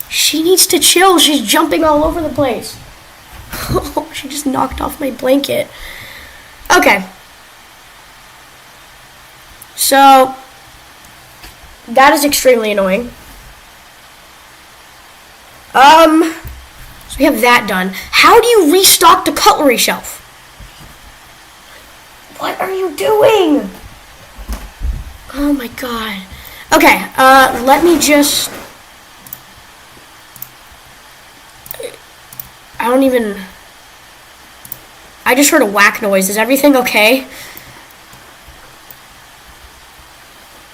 She needs to chill. She's jumping all over the place. Oh, she just knocked off my blanket. Okay. So, that is extremely annoying. So we have that done. How do you restock the cutlery shelf? What are you doing? Oh my god. Okay, let me just... I just heard a whack noise. Is everything okay?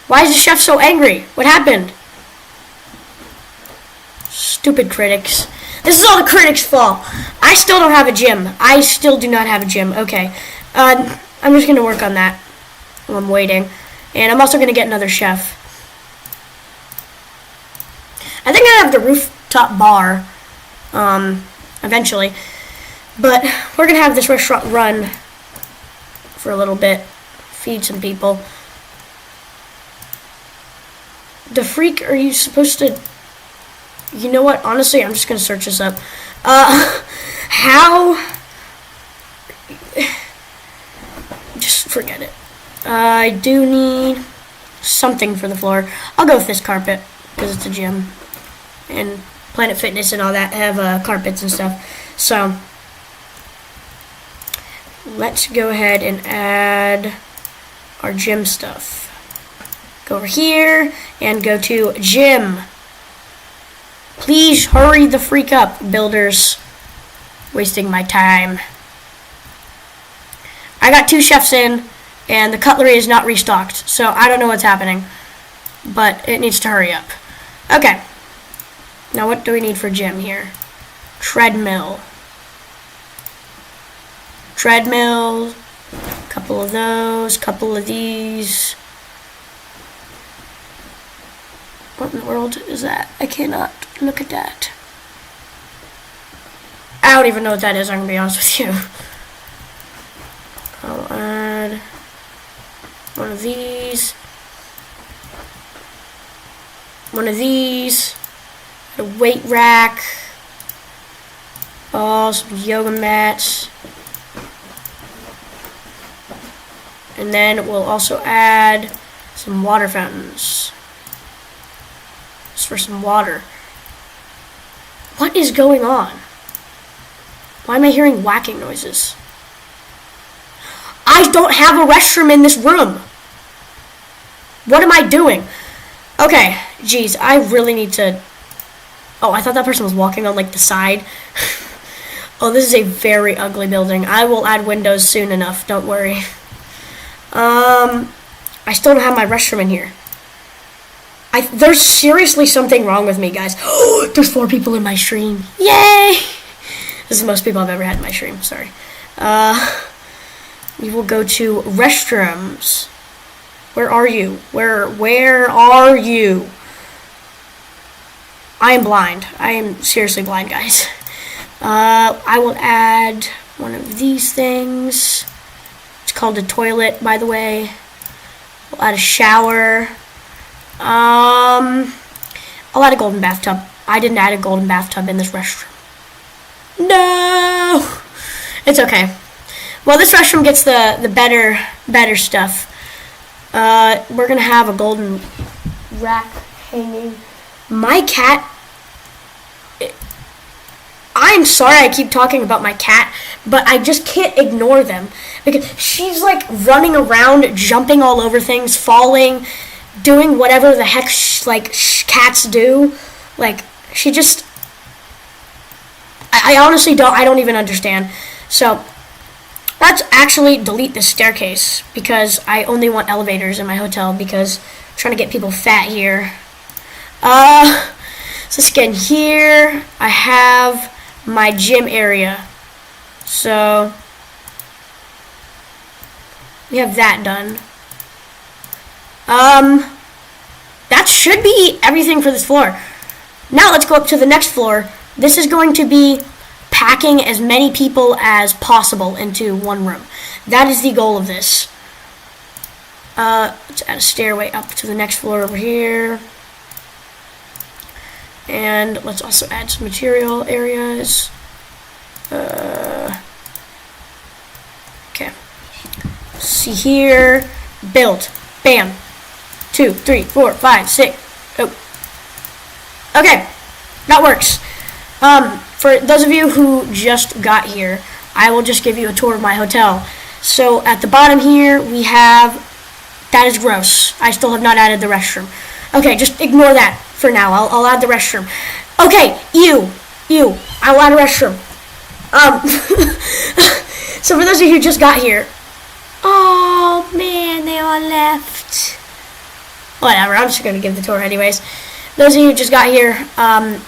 Why is the chef so angry? What happened? Stupid critics. This is all the critics' fault. I still don't have a gym. I still do not have a gym. Okay. I'm just going to work on that while I'm waiting. And I'm also going to get another chef. I think I have the rooftop bar eventually. But we're going to have this restaurant run for a little bit. Feed some people. The freak, are you supposed to... You know what? Honestly, I'm just going to search this up. How... Just forget it. I do need something for the floor. I'll go with this carpet, because it's a gym. And Planet Fitness and all that have carpets and stuff. So, let's go ahead and add our gym stuff. Go over here and go to gym. Please hurry the freak up, builders. Wasting my time. I got 2 chefs in, and the cutlery is not restocked, so I don't know what's happening. But it needs to hurry up. Okay. Now what do we need for gym here? Treadmill. Treadmill. Couple of those. Couple of these. What in the world is that? I cannot look at that. I don't even know what that is, I'm going to be honest with you. I'll add one of these. One of these. A weight rack. Oh, some yoga mats. And then we'll also add some water fountains. Just for some water. What is going on? Why am I hearing whacking noises? I don't have a restroom in this room. What am I doing? Okay, geez, I really need to... Oh, I thought that person was walking on, like, the side. Oh, this is a very ugly building. I will add windows soon enough, don't worry. I still don't have my restroom in here. There's seriously something wrong with me, guys. There's 4 people in my stream. Yay! This is the most people I've ever had in my stream, sorry. We will go to restrooms. Where are you? Where are you? I am blind. I am seriously blind, guys. I will add one of these things. It's called a toilet, by the way. We'll add a shower. I'll add a golden bathtub. I didn't add a golden bathtub in this restroom. No! It's okay. Well, this restroom gets the better stuff. We're gonna have a golden rack hanging. My cat... I'm sorry I keep talking about my cat, but I just can't ignore them. Because she's like running around, jumping all over things, falling, doing whatever the heck cats do. Like, she just... I honestly don't even understand. So, let's actually delete this staircase, because I only want elevators in my hotel, because I'm trying to get people fat here. So let's get in here. I have my gym area. So, we have that done. That should be everything for this floor. Now let's go up to the next floor. This is going to be packing as many people as possible into one room. That is the goal of this. Let's add a stairway up to the next floor over here. And let's also add some material areas. Okay. See here. Build. Bam. 2, 3, 4, 5, 6. Oh. Okay. That works. For those of you who just got here, I will just give you a tour of my hotel. So at the bottom here, we have... That is gross. I still have not added the restroom. Okay, just ignore that for now. I'll add the restroom. Okay, you. I'll add a restroom. So for those of you who just got here, oh man, they all left. Whatever, I'm just gonna give the tour anyways. Those of you who just got here, I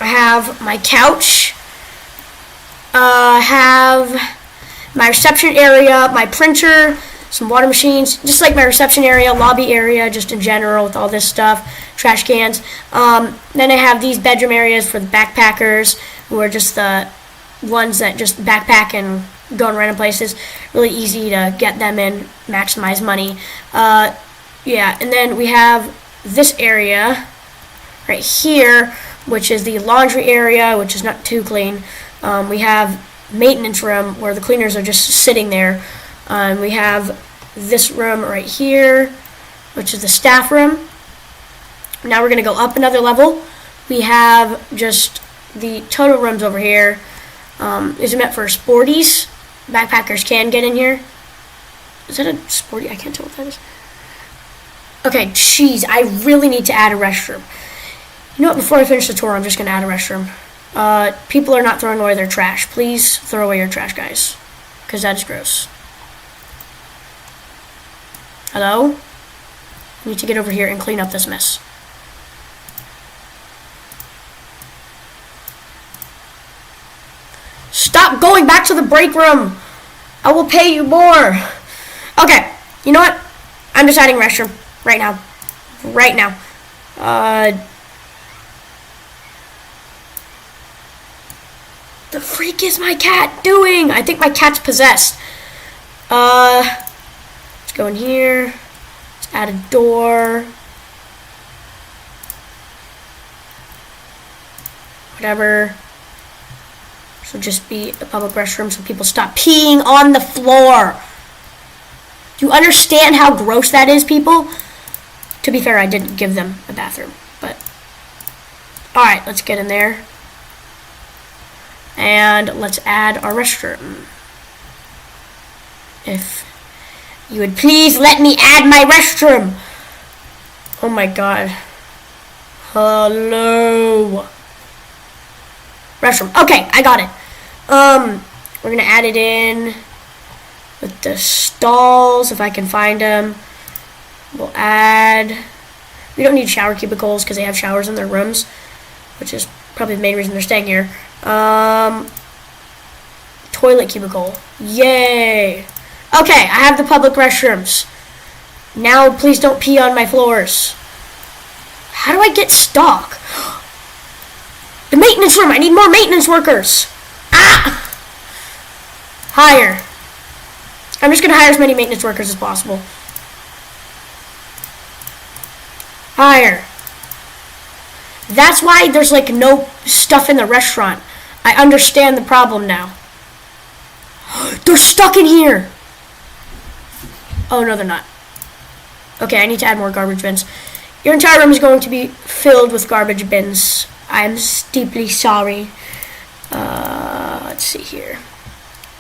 have my couch. I have my reception area, my printer, some water machines, just like my reception area, lobby area, just in general with all this stuff, trash cans. Then I have these bedroom areas for the backpackers, who are just the ones that just backpack and go in random places. Really easy to get them in, maximize money. Yeah, and then we have this area right here, which is the laundry area, which is not too clean. We have maintenance room where the cleaners are just sitting there. We have this room right here, which is the staff room. Now we're going to go up another level. We have just the total rooms over here. These are meant for sporties. Backpackers can get in here. Is that a sporty? I can't tell what that is. Okay, jeez, I really need to add a restroom. You know what, before I finish the tour, I'm just gonna add a restroom. People are not throwing away their trash. Please throw away your trash, guys. Because that is gross. Hello? I need to get over here and clean up this mess. Stop going back to the break room! I will pay you more! Okay, you know what? I'm just adding restroom. Right now. Right now. The freak is my cat doing? I think my cat's possessed. Let's go in here. Let's add a door. Whatever. This will just be a public restroom so people stop peeing on the floor. Do you understand how gross that is, people? To be fair, I didn't give them a bathroom, but... Alright, let's get in there. And let's add our restroom. If you would please let me add my restroom. Oh my god. Hello. Restroom. Okay, I got it. We're gonna add it in with the stalls if I can find them. We'll add. We don't need shower cubicles because they have showers in their rooms, which is probably the main reason they're staying here. Toilet cubicle. Yay. Okay, I have the public restrooms. Now, please don't pee on my floors. How do I get stock? The maintenance room. I need more maintenance workers. Ah! Hire. I'm just going to hire as many maintenance workers as possible. Hire. That's why there's like no stuff in the restaurant. I understand the problem now. They're stuck in here. Oh, no, they're not. Okay, I need to add more garbage bins. Your entire room is going to be filled with garbage bins. I'm deeply sorry. Let's see here.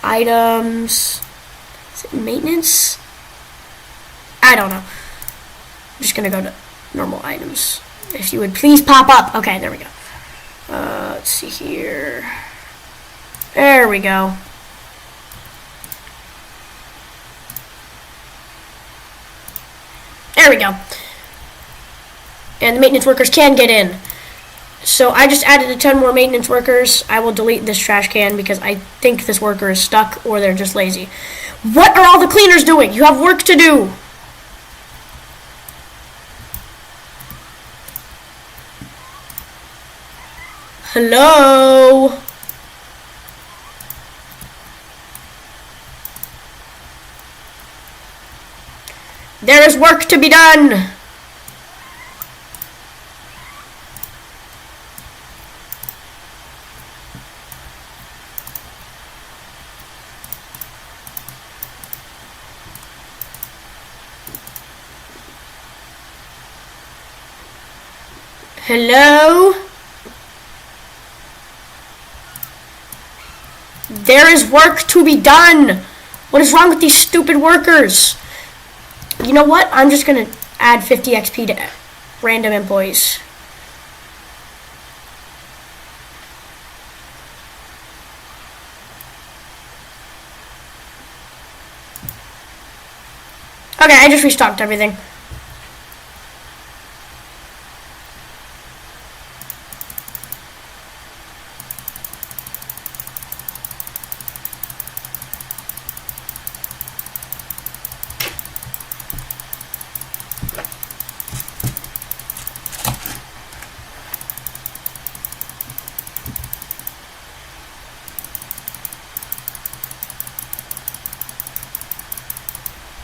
Items. Is it maintenance? I don't know. I'm just going to go to normal items. If you would please pop up. Okay, there we go. Let's see here. There we go. There we go. And the maintenance workers can get in. So I just added a ton more maintenance workers. I will delete this trash can because I think this worker is stuck or they're just lazy. What are all the cleaners doing? You have work to do. Hello? There is work to be done. Hello? There is work to be done. What is wrong with these stupid workers? You know what? I'm just going to add 50 XP to random employees. Okay, I just restocked everything.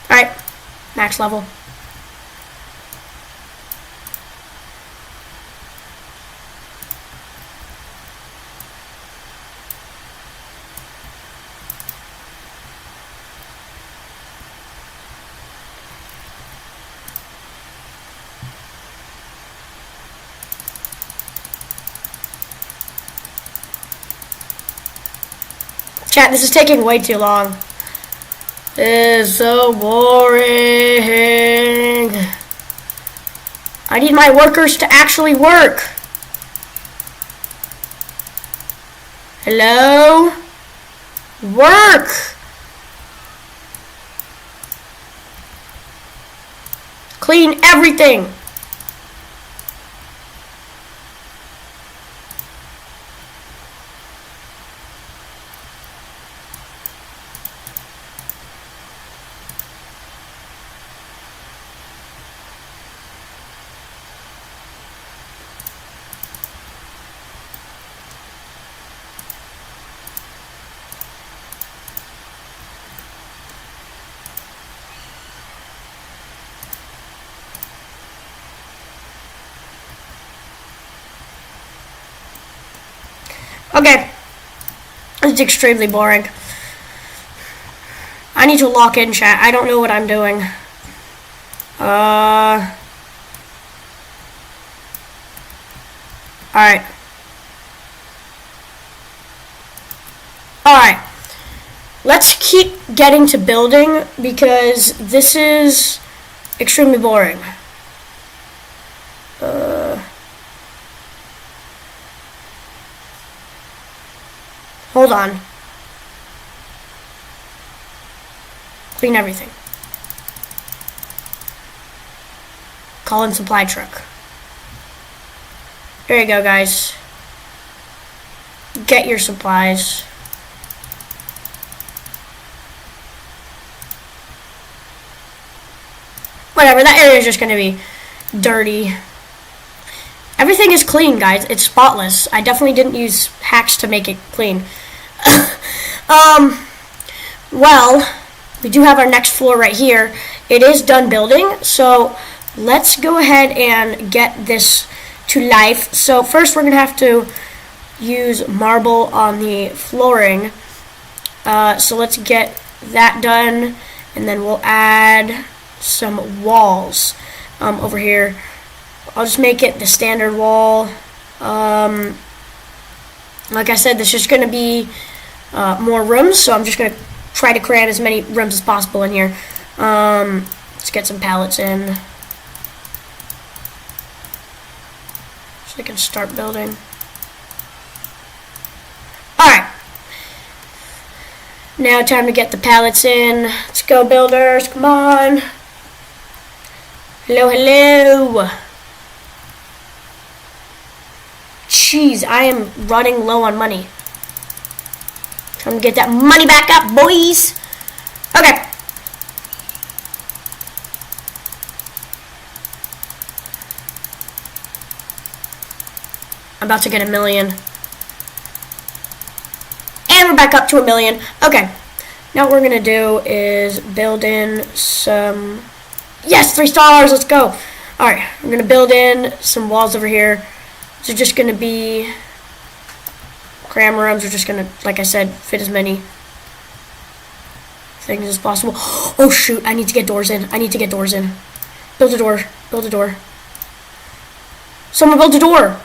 Alright, max level. Chat, this is taking way too long. This is so boring. I need my workers to actually work. Hello? Work! Clean everything! Okay. It's extremely boring. I need to lock in, chat. I don't know what I'm doing. Alright. Alright. Let's keep getting to building because this is extremely boring. Hold on. Clean everything. Call in supply truck. There you go, guys. Get your supplies. Whatever, that area is just gonna be dirty. Everything is clean, guys. It's spotless. I definitely didn't use hacks to make it clean. Well, we do have our next floor right here. It is done building, so let's go ahead and get this to life. So first we're gonna have to use marble on the flooring. So let's get that done, and then we'll add some walls over here. I'll just make it the standard wall. Like I said, this is going to be more rooms, so I'm just going to try to cram as many rooms as possible in here. Let's get some pallets in so I can start building. Alright. Now time to get the pallets in. Let's go, builders. Come on. Hello, hello. Jeez, I am running low on money. Trying to get that money back up, boys. Okay. I'm about to get 1 million. And we're back up to 1 million. Okay. Now what we're going to do is build in some... Yes, 3 stars. Let's go. Alright, I'm going to build in some walls over here. So just going to be cram rooms. We're just going to, like I said, fit as many things as possible. Oh, shoot. I need to get doors in. I need to get doors in. Build a door. Build a door. Someone build a door.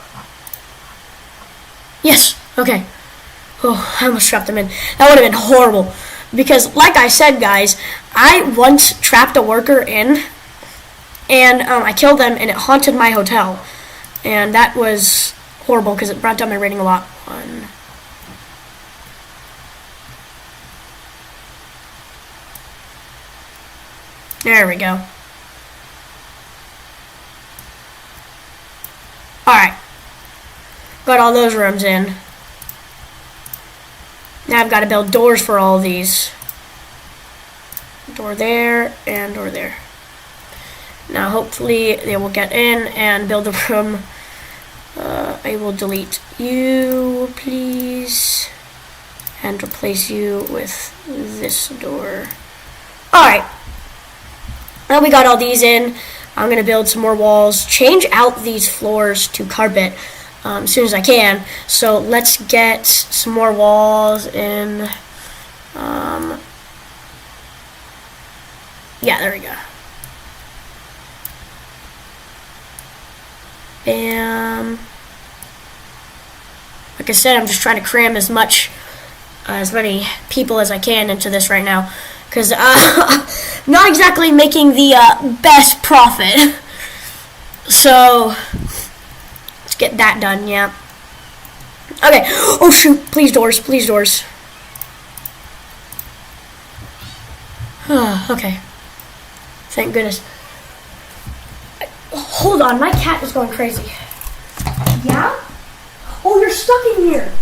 Yes. Okay. Oh, I almost trapped them in. That would have been horrible. Because, like I said, guys, I once trapped a worker in, and I killed them, and it haunted my hotel. And that was horrible because it brought down my rating a lot. There we go. Alright. Got all those rooms in. Now I've got to build doors for all of these. Door there and door there. Now hopefully they will get in and build a room. I will delete you, please, and replace you with this door. Alright. Now we got all these in. I'm going to build some more walls. Change out these floors to carpet as soon as I can. So let's get some more walls in. Yeah, there we go. Bam. Like I said, I'm just trying to cram as many people as I can into this right now, because not exactly making the best profit. So let's get that done. Yeah. Okay. Oh shoot! Please doors. Please doors. Okay. Thank goodness. Hold on, my cat is going crazy. Yeah? Oh, you're stuck in here.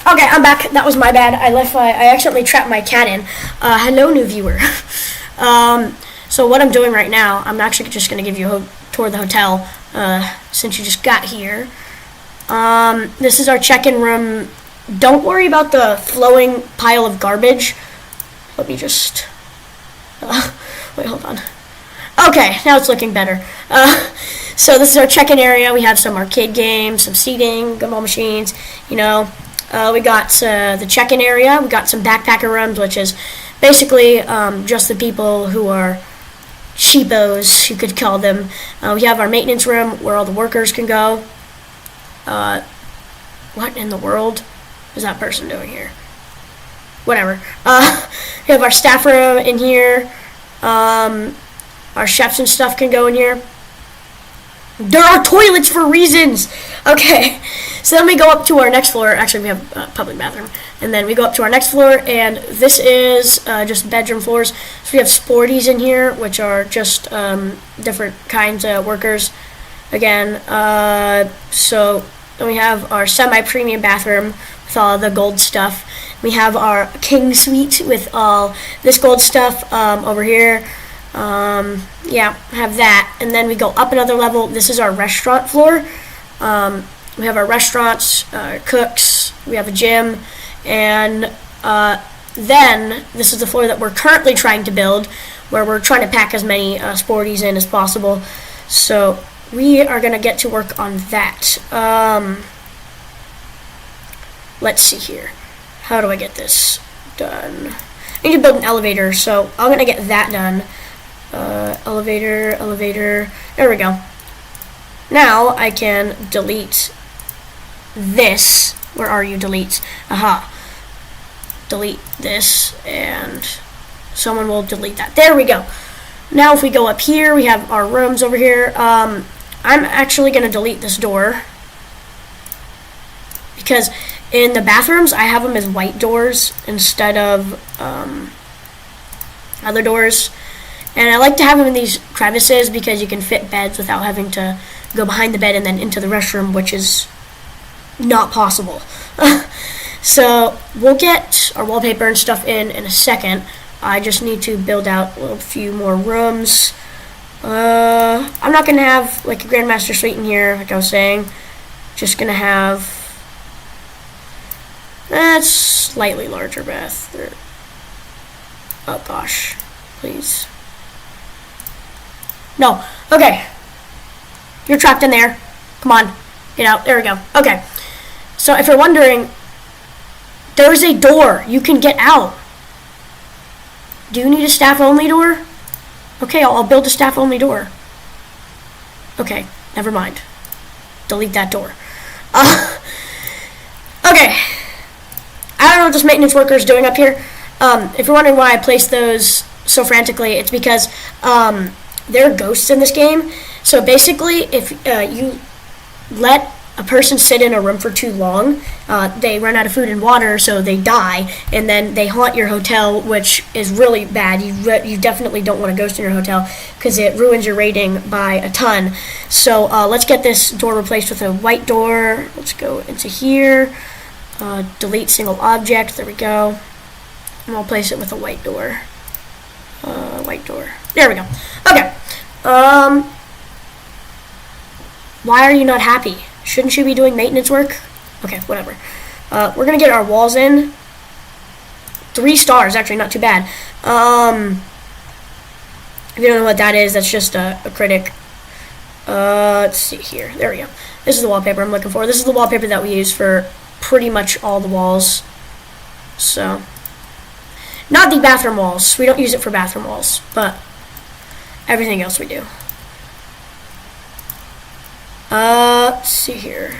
Okay, I'm back. That was my bad. I accidentally trapped my cat in. Hello, new viewer. So what I'm doing right now, I'm actually just going to give you a tour of the hotel, since you just got here. This is our check-in room. Don't worry about the flowing pile of garbage. Let me just... wait, hold on. Okay, now it's looking better. So this is our check-in area. We have some arcade games, some seating, gumball machines, you know. We got the check-in area. We got some backpacker rooms, which is basically just the people who are cheapos, you could call them. We have our maintenance room where all the workers can go. What in the world is that person doing here? Whatever. We have our staff room in here. Our chefs and stuff can go in here. There are toilets for reasons. Okay, so then we go up to our next floor. Actually, we have a public bathroom. And then we go up to our next floor, and this is just bedroom floors. So we have sporties in here, which are just different kinds of workers. Again, so then we have our semi-premium bathroom with all the gold stuff. We have our king suite with all this gold stuff over here. Yeah, have that. And then we go up another level. This is our restaurant floor. We have our restaurants, cooks, we have a gym, and then this is the floor that we're currently trying to build, where we're trying to pack as many sporties in as possible. So we are going to get to work on that. Let's see here. How do I get this done? I need to build an elevator, so I'm going to get that done. Elevator, there we go. Now I can delete this. Where are you, delete? Aha. Delete this, and someone will delete that. There we go. Now if we go up here, we have our rooms over here. I'm actually going to delete this door, because in the bathrooms I have them as white doors instead of other doors. And I like to have them in these crevices because you can fit beds without having to go behind the bed and then into the restroom, which is not possible. So we'll get our wallpaper and stuff in a second. I just need to build out a few more rooms. I'm not going to have like a Grandmaster Suite in here, like I was saying. Just going to have a slightly larger bath. Oh gosh, please. No. Okay. You're trapped in there. Come on. Get out. There we go. Okay. So if you're wondering, there's a door. You can get out. Do you need a staff-only door? Okay, I'll build a staff-only door. Okay, never mind. Delete that door. Okay. I don't know what this maintenance worker is doing up here. If you're wondering why I placed those so frantically, it's because there are ghosts in this game. So basically, if you let a person sit in a room for too long, they run out of food and water, so they die, and then they haunt your hotel, which is really bad. You definitely don't want a ghost in your hotel because it ruins your rating by a ton. So let's get this door replaced with a white door. Let's go into here, delete single object. There we go. And I'll place it with a white door. White door. There we go. Okay. Why are you not happy? Shouldn't you be doing maintenance work? Okay, whatever. We're gonna get our walls in. 3 stars, actually not too bad. If you don't know what that is, that's just a critic. Let's see here. There we go. This is the wallpaper I'm looking for. This is the wallpaper that we use for pretty much all the walls. So, not the bathroom walls. We don't use it for bathroom walls, but everything else we do. Let's see here.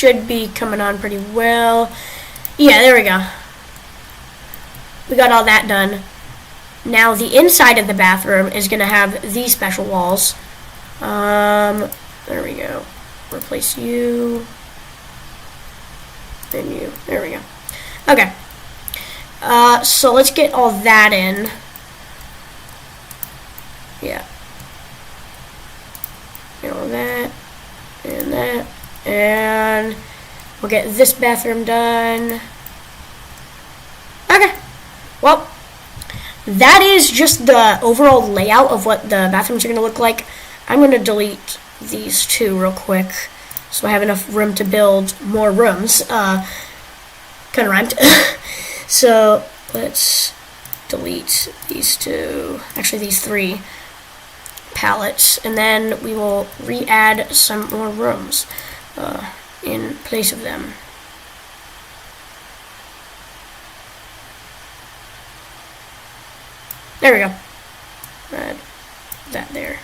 should be coming on pretty well. Yeah, there we go. We got all that done. Now the inside of the bathroom is going to have these special walls. There we go. Replace you. And you. There we go. Okay. So let's get all that in. Yeah. Get all that. And that. And we'll get this bathroom done. Okay. Well, that is just the overall layout of what the bathrooms are going to look like. I'm going to delete these two real quick so I have enough room to build more rooms. Kind of rhymed. So let's delete these two, actually these three pallets, and then we will re-add some more rooms in place of them. There we go. Add that there.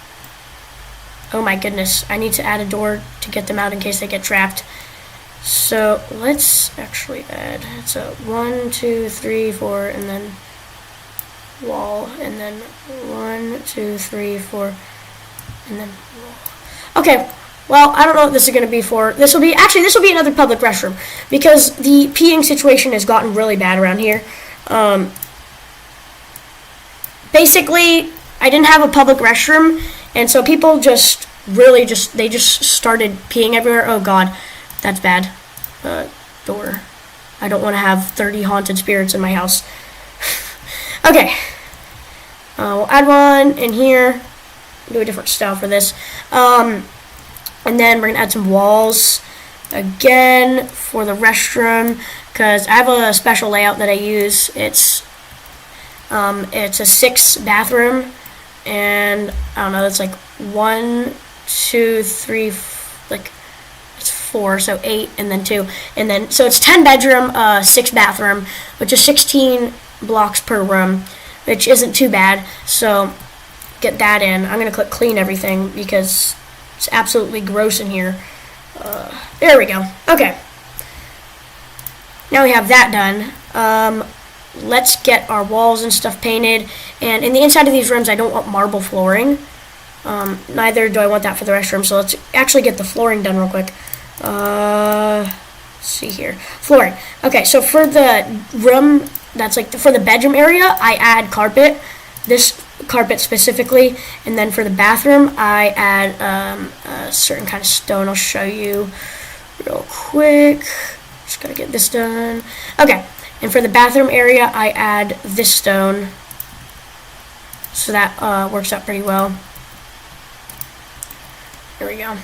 Oh my goodness, I need to add a door to get them out in case they get trapped. So let's actually add, it's a 1, 2, 3, 4, and then wall, and then 1, 2, 3, 4, and then wall. Okay, well, I don't know what this is going to be for. This will be another public restroom, because the peeing situation has gotten really bad around here. Basically, I didn't have a public restroom, and so people they just started peeing everywhere. Oh god, that's bad. Door. I don't want to have 30 haunted spirits in my house. Okay. We'll add one in here. Do a different style for this. And then we're going to add some walls again for the restroom, because I have a special layout that I use. It's a 6 bathroom, and I don't know, it's like 1, 2, 3, like it's 4, so 8, and then 2, and then so it's 10 bedroom, 6 bathroom, which is 16 blocks per room, which isn't too bad. So get that in. I'm gonna click clean everything because it's absolutely gross in here. There we go. Okay. Now we have that done. Let's get our walls and stuff painted. And in the inside of these rooms, I don't want marble flooring. Neither do I want that for the restroom. So let's actually get the flooring done real quick. Let's see here. Flooring. Okay, so for the room, that's like for the bedroom area, I add carpet. This carpet specifically. And then for the bathroom, I add a certain kind of stone. I'll show you real quick. Just gotta get this done. Okay. And for the bathroom area, I add this stone. So that works out pretty well. There we go.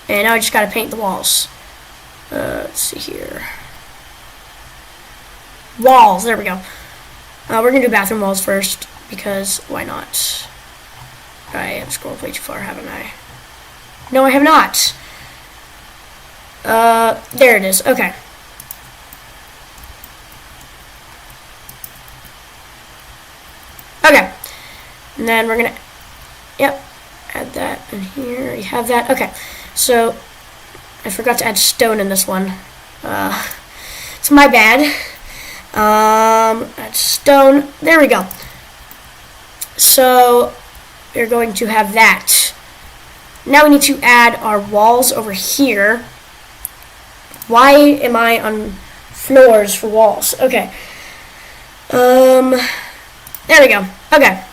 And now I just gotta paint the walls. Let's see here. Walls, there we go. We're gonna do bathroom walls first, because why not? I have scrolled way too far, haven't I? No, I have not. There it is, okay. Okay, and then we're gonna, yep, add that in here. You have that. Okay, so I forgot to add stone in this one. It's my bad. Add stone. There we go. So we're going to have that. Now we need to add our walls over here. Why am I on floors for walls? Okay. There we go. Okay.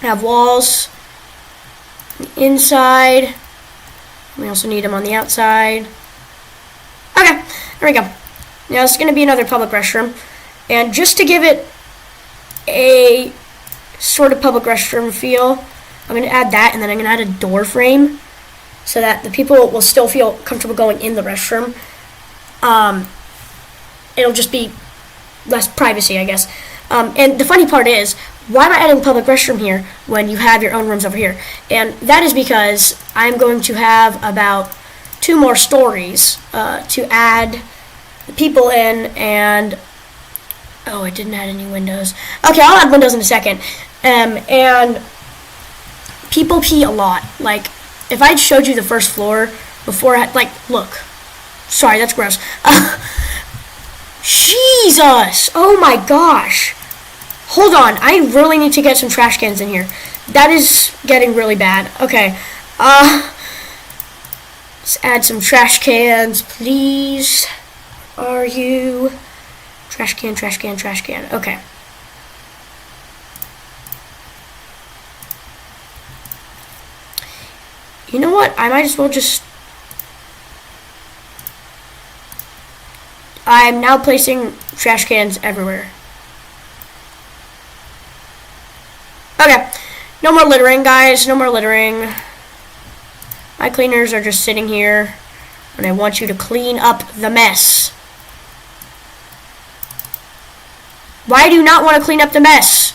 I have walls on the inside. We also need them on the outside. Okay. There we go. Now it's going to be another public restroom. And just to give it a sort of public restroom feel, I'm going to add that, and then I'm going to add a door frame so that the people will still feel comfortable going in the restroom. It'll just be less privacy, I guess. And the funny part is, why am I adding public restroom here when you have your own rooms over here? And that is because I'm going to have about 2 more stories to add the people in, and oh, I didn't add any windows. Okay, I'll add windows in a second. And people pee a lot. Like, if I showed you the first floor, before I, like, look. Sorry, that's gross. Jesus! Oh my gosh. Hold on, I really need to get some trash cans in here. That is getting really bad. Okay, let's add some trash cans, please. Are you? Trash can, trash can, trash can. Okay. You know what? I might as well just... I'm now placing trash cans everywhere. Okay. No more littering, guys. No more littering. My cleaners are just sitting here, and I want you to clean up the mess. Why do you not want to clean up the mess?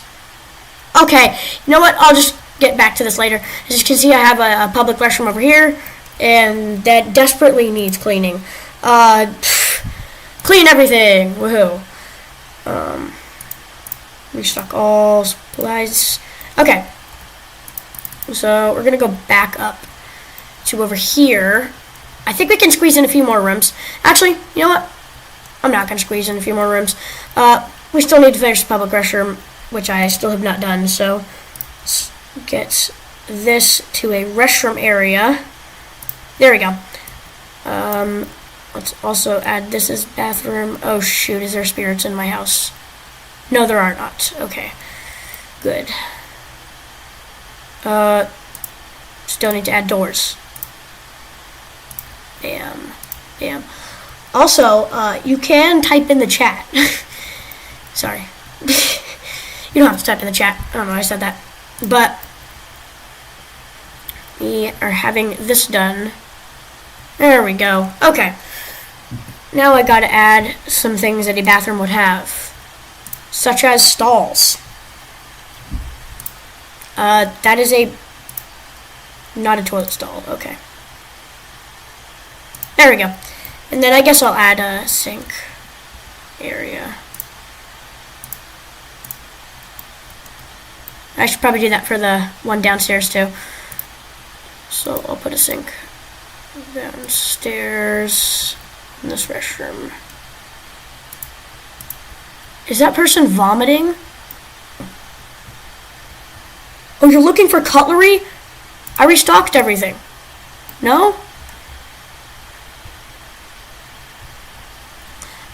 Okay. You know what? I'll just get back to this later. As you can see, I have a public restroom over here, and that desperately needs cleaning. Clean everything. Woohoo. Restock all supplies. Okay. So we're gonna go back up to over here. I think we can squeeze in a few more rooms. Actually, you know what? I'm not gonna squeeze in a few more rooms. We still need to finish the public restroom, which I still have not done. So let's get this to a restroom area. There we go. Let's also add this as bathroom. Oh shoot, is there spirits in my house? No, there are not. Okay, good. Still need to add doors. Bam, bam. Also, you can type in the chat. Sorry. You don't have to type in the chat. I don't know why I said that. But we are having this done. There we go. Okay. Now I gotta add some things that a bathroom would have, such as stalls. That is not a toilet stall. Okay. There we go. And then I guess I'll add a sink area. I should probably do that for the one downstairs too. So I'll put a sink downstairs in this restroom. Is that person vomiting? Oh, you're looking for cutlery? I restocked everything. No?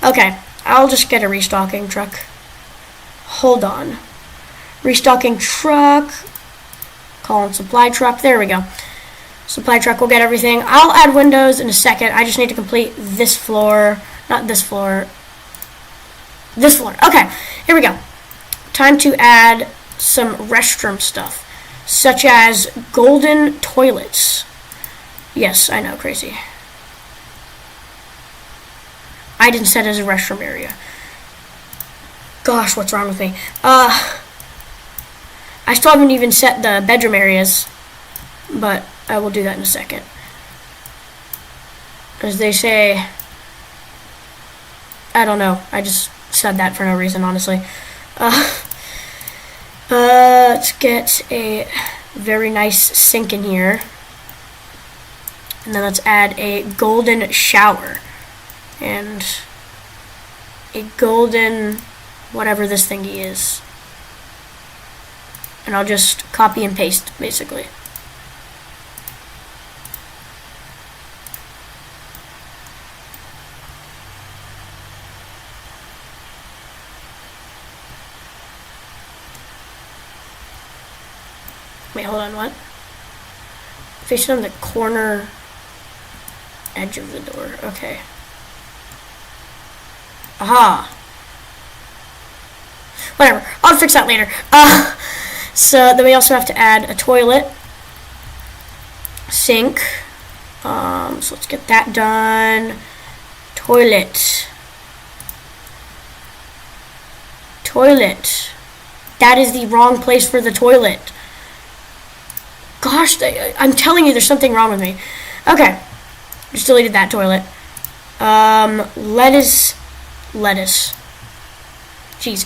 Okay, I'll just get a restocking truck. Hold on. Restocking truck. Calling supply truck. There we go. Supply truck will get everything. I'll add windows in a second. I just need to complete this floor. Not this floor. This floor. Okay, here we go. Time to add some restroom stuff, such as golden toilets. Yes, I know, crazy. I didn't set it as a restroom area. Gosh, what's wrong with me? I still haven't even set the bedroom areas, but I will do that in a second. As they say, I don't know. I just said that for no reason, honestly. Let's get a very nice sink in here. And then let's add a golden shower. And a golden whatever this thingy is. And I'll just copy and paste, basically. Wait, hold on, what? Face it on the corner edge of the door. Okay. Aha. Whatever. I'll fix that later. So then we also have to add a toilet. Sink. So let's get that done. Toilet. Toilet. That is the wrong place for the toilet. Gosh, I'm telling you, there's something wrong with me. Okay. Just deleted that toilet. Lettuce. Jeez.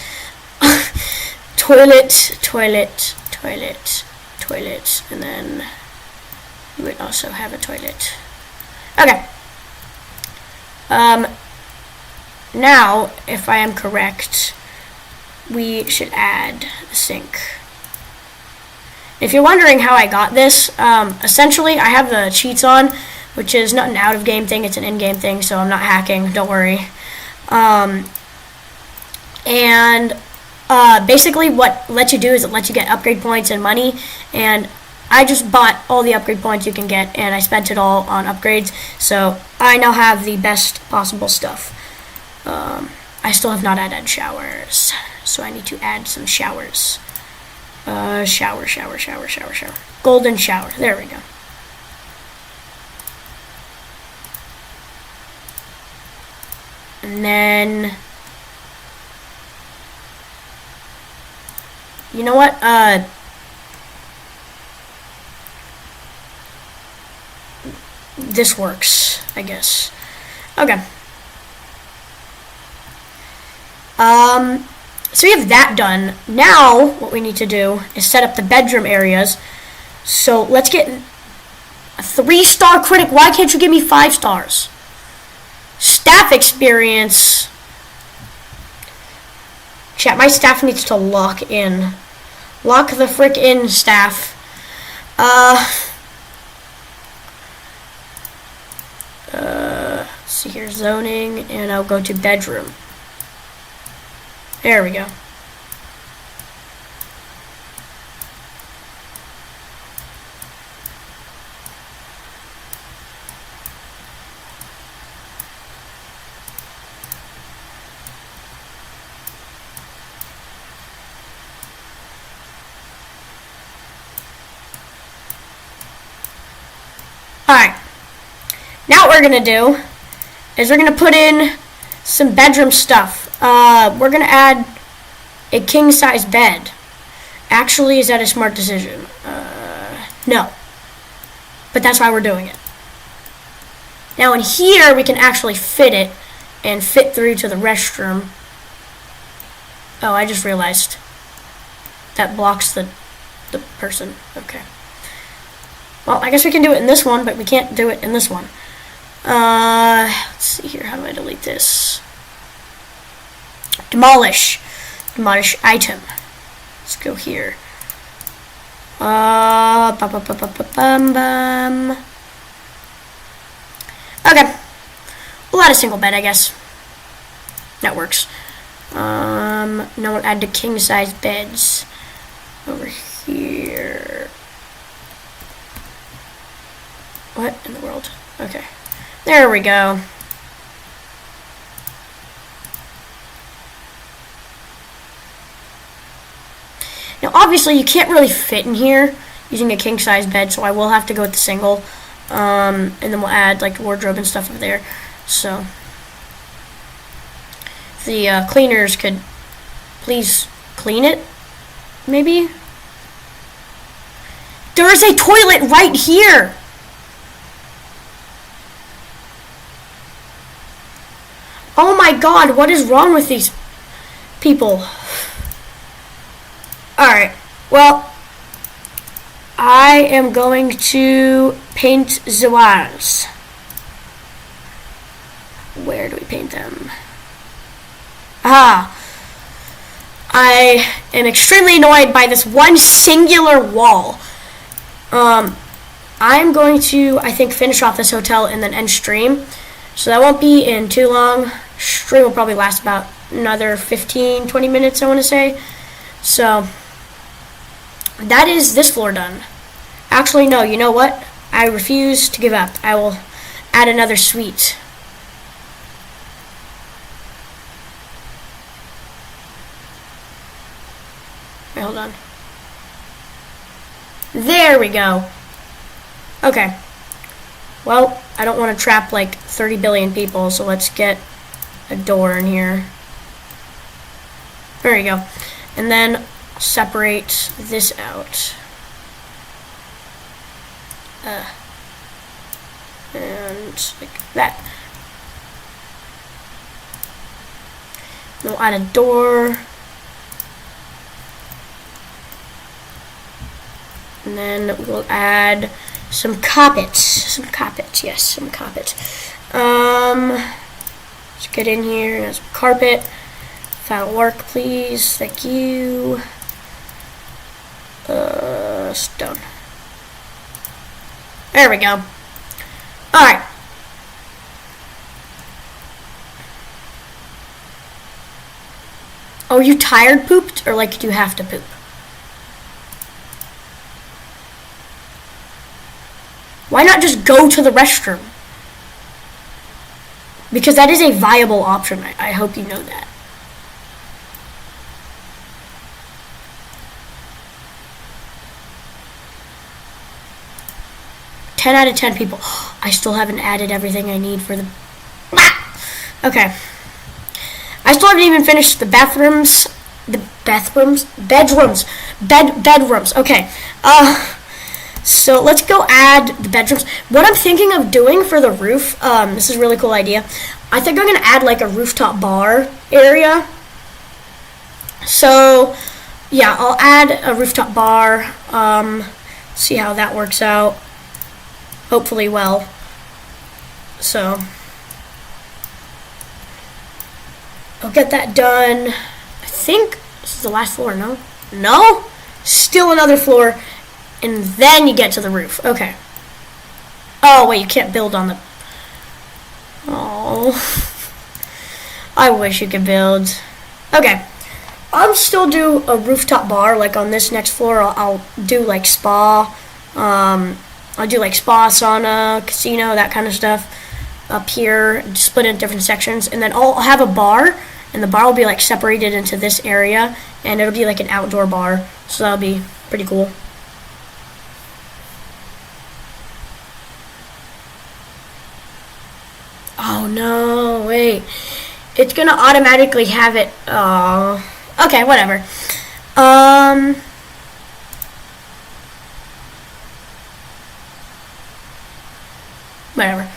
Toilet. And then you would also have a toilet. Okay. Now, if I am correct, we should add a sink. If you're wondering how I got this, essentially I have the cheats on, which is not an out-of-game thing, it's an in-game thing, so I'm not hacking, don't worry. Basically what it lets you do is it lets you get upgrade points and money, and I just bought all the upgrade points you can get, and I spent it all on upgrades, so I now have the best possible stuff. I still have not added showers, so I need to add some showers. Shower. Golden shower, there we go. And then, you know what, this works, I guess. Okay. So we have that done. Now, what we need to do is set up the bedroom areas. So let's get a 3-star critic. Why can't you give me 5 stars? Staff experience. Chat, my staff needs to lock in. Lock the frick in, staff. Let's see here, zoning, and I'll go to bedroom. There we go. Alright. Now what we're going to do is we're going to put in some bedroom stuff. We're going to add a king-size bed. Actually, is that a smart decision? No. But that's why we're doing it. Now in here, we can actually fit it and fit through to the restroom. Oh, I just realized that blocks the person. Okay. Well, I guess we can do it in this one, but we can't do it in this one. Let's see here. How do I delete this? Demolish. Demolish item. Let's go here. Okay. We'll add a single bed, I guess. That works. Now we'll add the king-size beds over here. What in the world? Okay. There we go. Now, obviously, you can't really fit in here using a king-size bed, so I will have to go with the single. And then we'll add, like, wardrobe and stuff over there. So, if the cleaners could please clean it, maybe? There is a toilet right here! Oh my god, what is wrong with these people? Alright, well, I am going to paint the walls. Where do we paint them? Ah, I am extremely annoyed by this one singular wall. I'm going to, I think, finish off this hotel and then end stream. So that won't be in too long. Stream will probably last about another 15-20 minutes, I want to say. So that is this floor done. Actually, no, you know what? I refuse to give up. I will add another suite. Wait, hold on. There we go. Okay. Well, I don't want to trap like 30 billion people, so let's get a door in here. There you go. And then separate this out. And like that. We'll add a door. And then we'll add Some carpets. Some carpets. Yes, some carpets. Let's get in here. There's some carpet. That'll work, please. Thank you. Stone. There we go. Alright. Oh, are you tired pooped? Or like, do you have to poop? Why not just go to the restroom? Because that is a viable option. I hope you know that. Ten out of 10 people. I still haven't added everything I need for the... Okay. I still haven't even finished the bathrooms. Bedrooms. Okay. So let's go add the bedrooms. What I'm thinking of doing for the roof, this is a really cool idea. I think I'm going to add like a rooftop bar area. So, yeah, I'll add a rooftop bar. See how that works out. Hopefully well. So, I'll get that done. I think this is the last floor, no? No? Still another floor. And then you get to the roof. Okay. Oh, wait, you can't build on the... Oh. I wish you could build. Okay. I'll still do a rooftop bar, like on this next floor. I'll do like spa. I'll do like spa, sauna, casino, that kind of stuff. Up here, split it in different sections. And then I'll have a bar, and the bar will be like separated into this area. And it'll be like an outdoor bar. So that'll be pretty cool. Oh no, wait. It's gonna automatically have it. Oh. Okay, whatever. Whatever.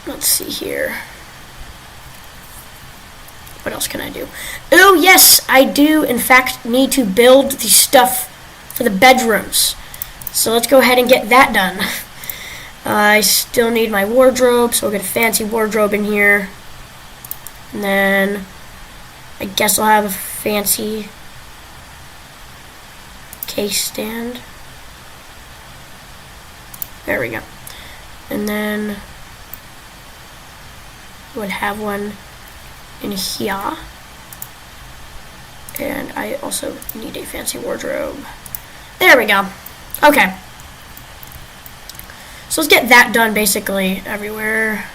Let's see here. What else can I do? Oh, yes, I do, in fact, need to build the stuff for the bedrooms. So let's go ahead and get that done. I still need my wardrobe, so we'll get a fancy wardrobe in here. And then I guess I'll have a fancy case stand. There we go. And then would have one in here. And I also need a fancy wardrobe. There we go. Okay. So let's get that done basically everywhere.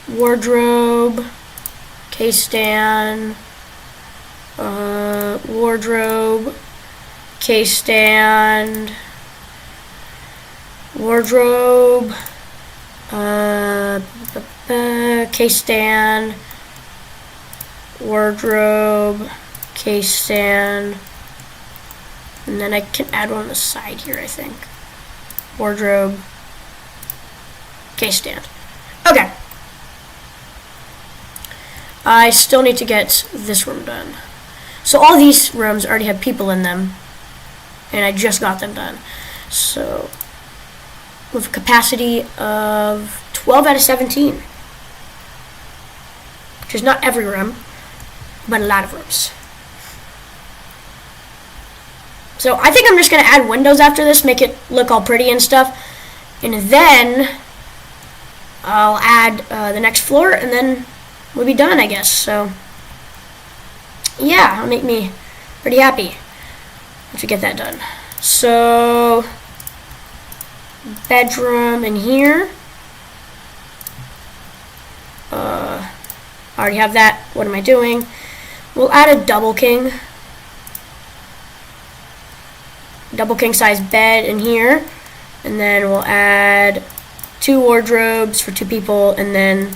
Wardrobe, case stand, wardrobe, case stand, wardrobe, case stand, wardrobe, case stand, and then I can add one on the side here, I think. Wardrobe, case stand. Okay. I still need to get this room done. So all these rooms already have people in them, and I just got them done. So with a capacity of 12 out of 17, which is not every room, but a lot of rooms. So I think I'm just going to add windows after this, make it look all pretty and stuff. And then I'll add the next floor, and then we'll be done, I guess. So yeah, it'll make me pretty happy once we get that done. So bedroom in here. I already have that. What am I doing? We'll add a double king size bed in here, and then we'll add 2 wardrobes for 2 people, and then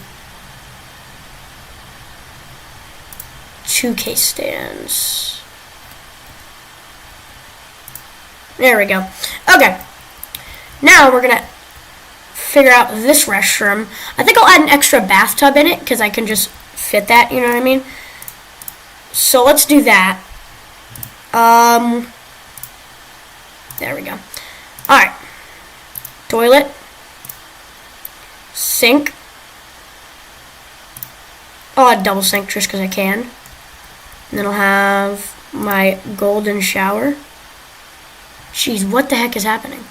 2 case stands. There we go. Okay, now we're gonna figure out this restroom. I think I'll add an extra bathtub in it because I can just fit that, you know what I mean? So let's do that. There we go. Alright. Toilet. Sink. I'll add double sink just because I can. And then I'll have my golden shower. Jeez, what the heck is happening?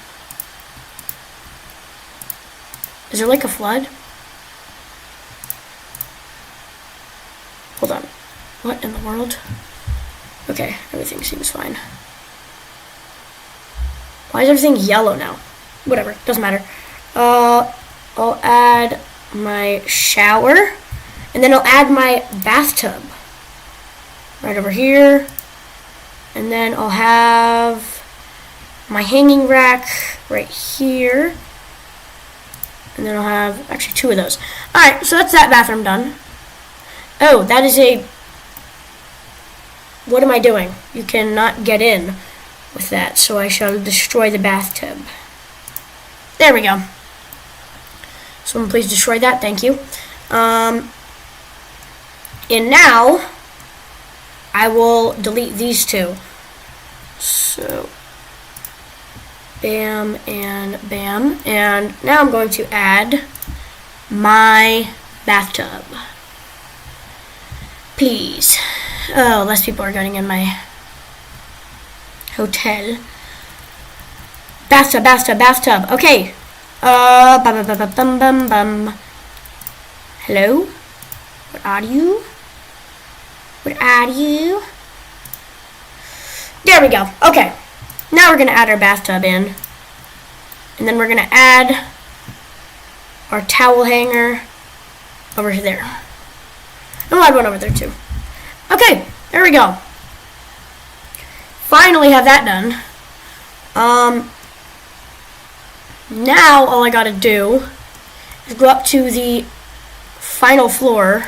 Is there like a flood? Hold on. What in the world? Okay, everything seems fine. Why is everything yellow now? Whatever, doesn't matter. I'll add my shower, and then I'll add my bathtub right over here, and then I'll have my hanging rack right here, and then I'll have actually 2 of those. Alright, so that's that bathroom done. Oh, that is a... What am I doing? You cannot get in with that, so I shall destroy the bathtub. There we go. Someone please destroy that, thank you. And now, I will delete these 2. So, bam and bam. And now I'm going to add my bathtub. Please. Oh, less people are going in my hotel. Bathtub, bathtub, bathtub. Okay. Bum, bum, bum, bum, bum, bum. Hello? What are you? What are you? There we go. Okay. Now we're going to add our bathtub in. And then we're going to add our towel hanger over there. And we'll add one over there too. Okay, there we go. Finally have that done. Now all I gotta do is go up to the final floor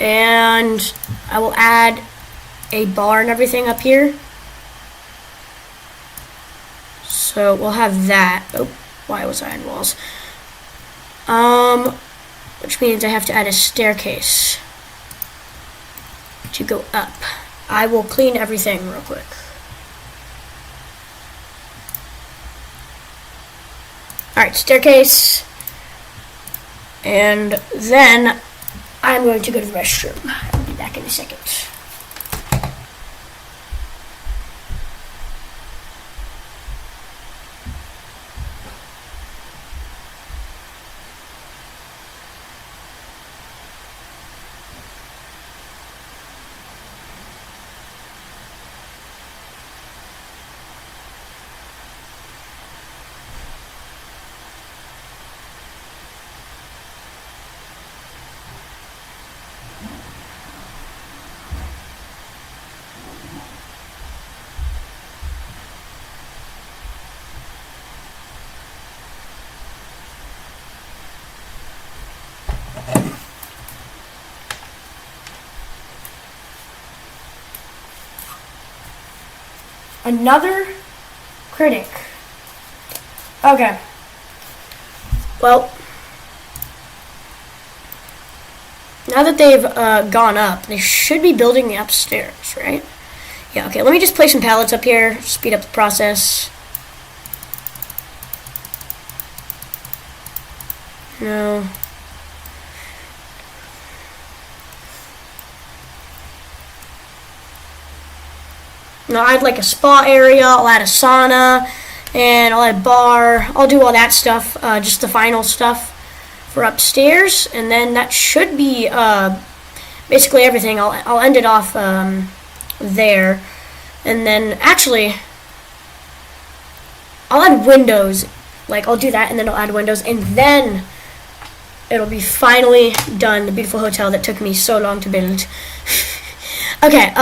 and I will add a bar and everything up here. So we'll have that. Oh, why was I on walls? Which means I have to add a staircase to go up. I will clean everything real quick. Alright, staircase. And then I'm going to go to the restroom. I'll be back in a second. Another critic. Okay. Well, now that they've gone up, they should be building the upstairs, right? Yeah, okay. Let me just place some pallets up here, speed up the process. No. Now I'd like a spa area, I'll add a sauna, and I'll add a bar. I'll do all that stuff, just the final stuff for upstairs, and then that should be basically everything. I'll end it off there, and then actually I'll add windows. Like I'll do that, and then I'll add windows, and then it'll be finally done. The beautiful hotel that took me so long to build. Okay.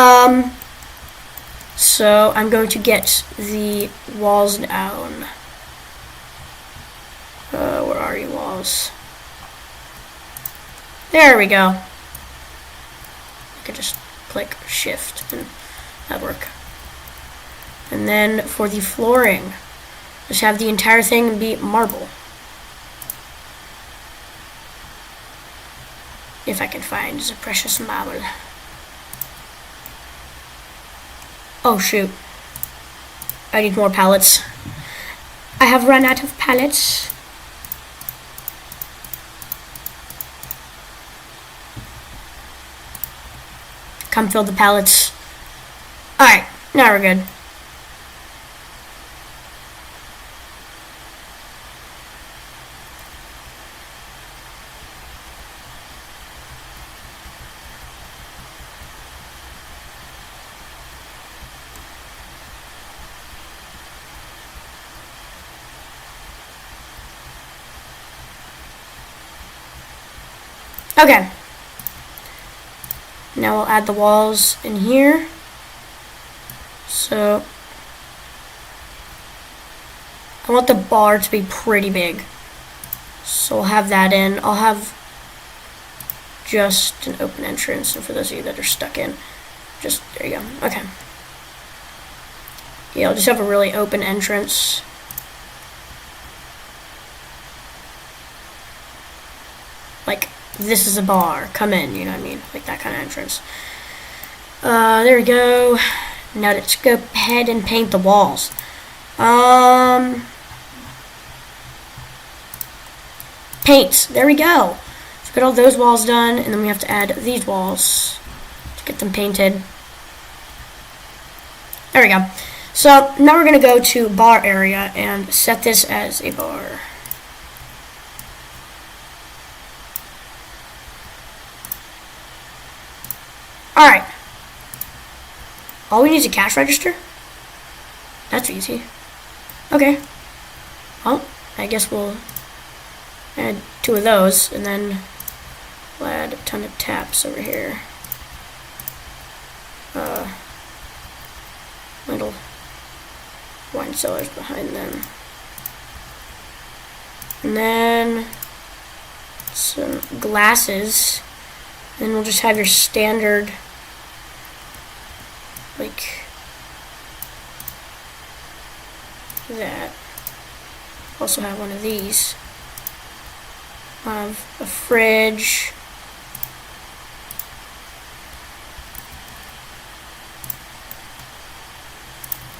So I'm going to get the walls down. Where are you, walls? There we go. I could just click shift and that'd work. And then for the flooring, just have the entire thing be marble. If I can find the precious marble. Oh shoot. I need more pallets. I have run out of pallets. Come fill the pallets. Alright, now we're good. Okay. Now we'll add the walls in here. So I want the bar to be pretty big. So I'll have that in. I'll have just an open entrance, and for those of you that are stuck in, just there you go. Okay. Yeah, I'll just have a really open entrance. Like, this is a bar, come in, you know what I mean? Like that kind of entrance. There we go. Now let's go ahead and paint the walls. Paint, there we go. So get all those walls done, and then we have to add these walls to get them painted. There we go. So now we're gonna go to bar area and set this as a bar. Alright. All we need is a cash register? That's easy. Okay. Well, I guess we'll add 2 of those, and then we'll add a ton of taps over here. Little wine cellars behind them. And then some glasses. And we'll just have your standard, like that. Also have one of these. We'll have a fridge.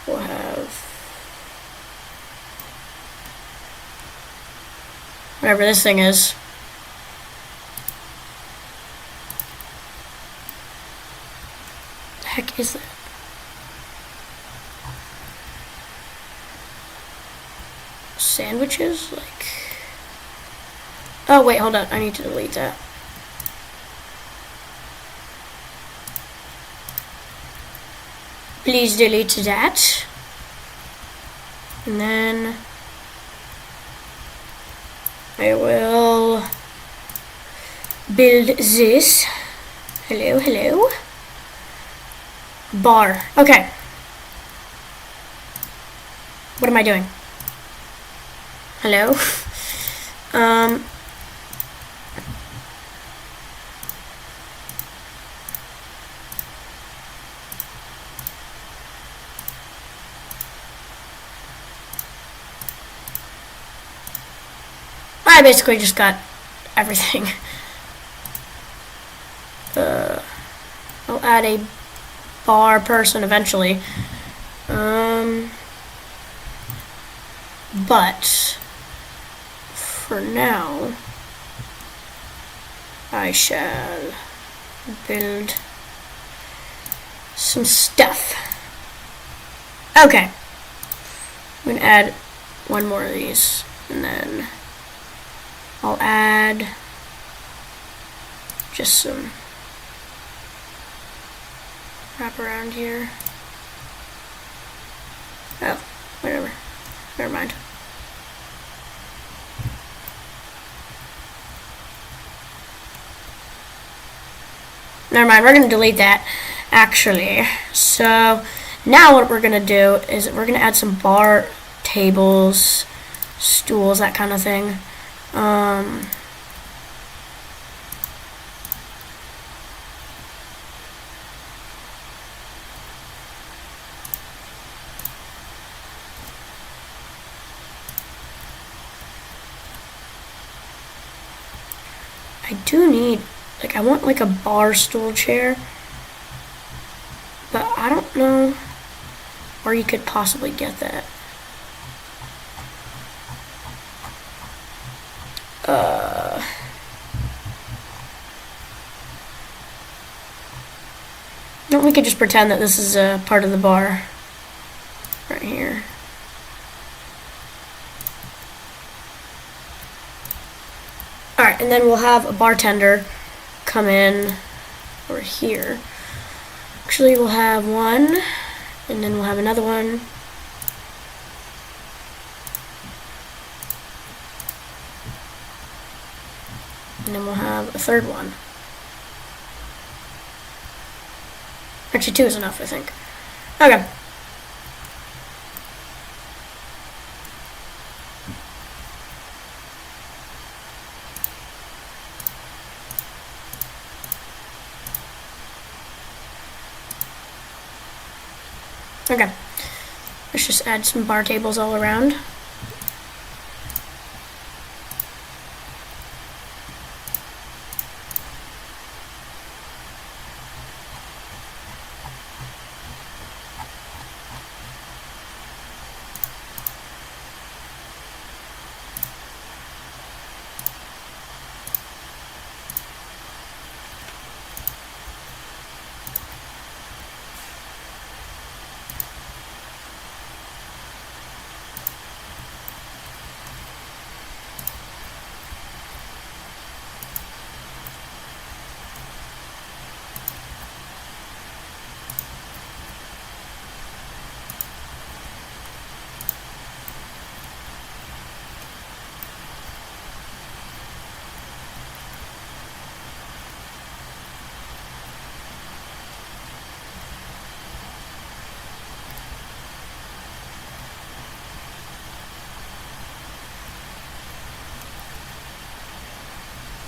We'll have whatever this thing is. Heck is that? Sandwiches? Like, oh wait, hold on, I need to delete that. Please delete that. And then I will build this. Hello, hello. Bar. Okay. What am I doing? Hello? I basically just got everything. I'll add a bar person eventually. But for now, I shall build some stuff. Okay. I'm gonna add one more of these, and then I'll add just some wrap around here. Oh, whatever. Never mind. Never mind, we're going to delete that, actually. So, now what we're going to do is we're going to add some bar tables, stools, that kind of thing. I do need, like, I want like a bar stool chair, but I don't know or you could possibly get that. We could just pretend that this is a part of the bar right here. Alright, and then we'll have a bartender come in over here. Actually, we'll have one, and then we'll have another one. And then we'll have a third one. Actually, 2 is enough, I think. Okay. Okay. Let's just add some bar tables all around.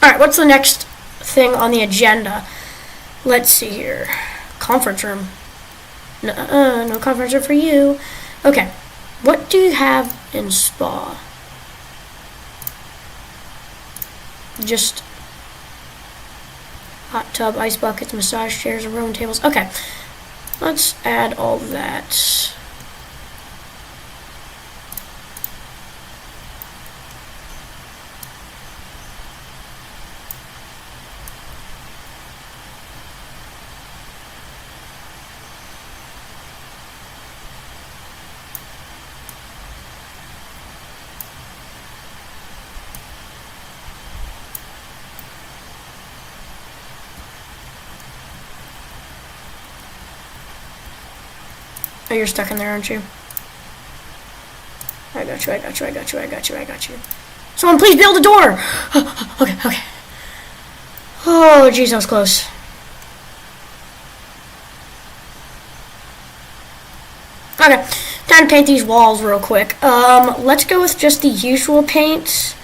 Alright, what's the next thing on the agenda? Let's see here. Conference room. No conference room for you. Okay. What do you have in spa? Just hot tub, ice buckets, massage chairs, and rowing tables. Okay. Let's add all that. Oh, you're stuck in there, aren't you? I got you. Someone please build a door! Okay. Oh, jeez, that was close. Okay, time to paint these walls real quick. Let's go with just the usual paint,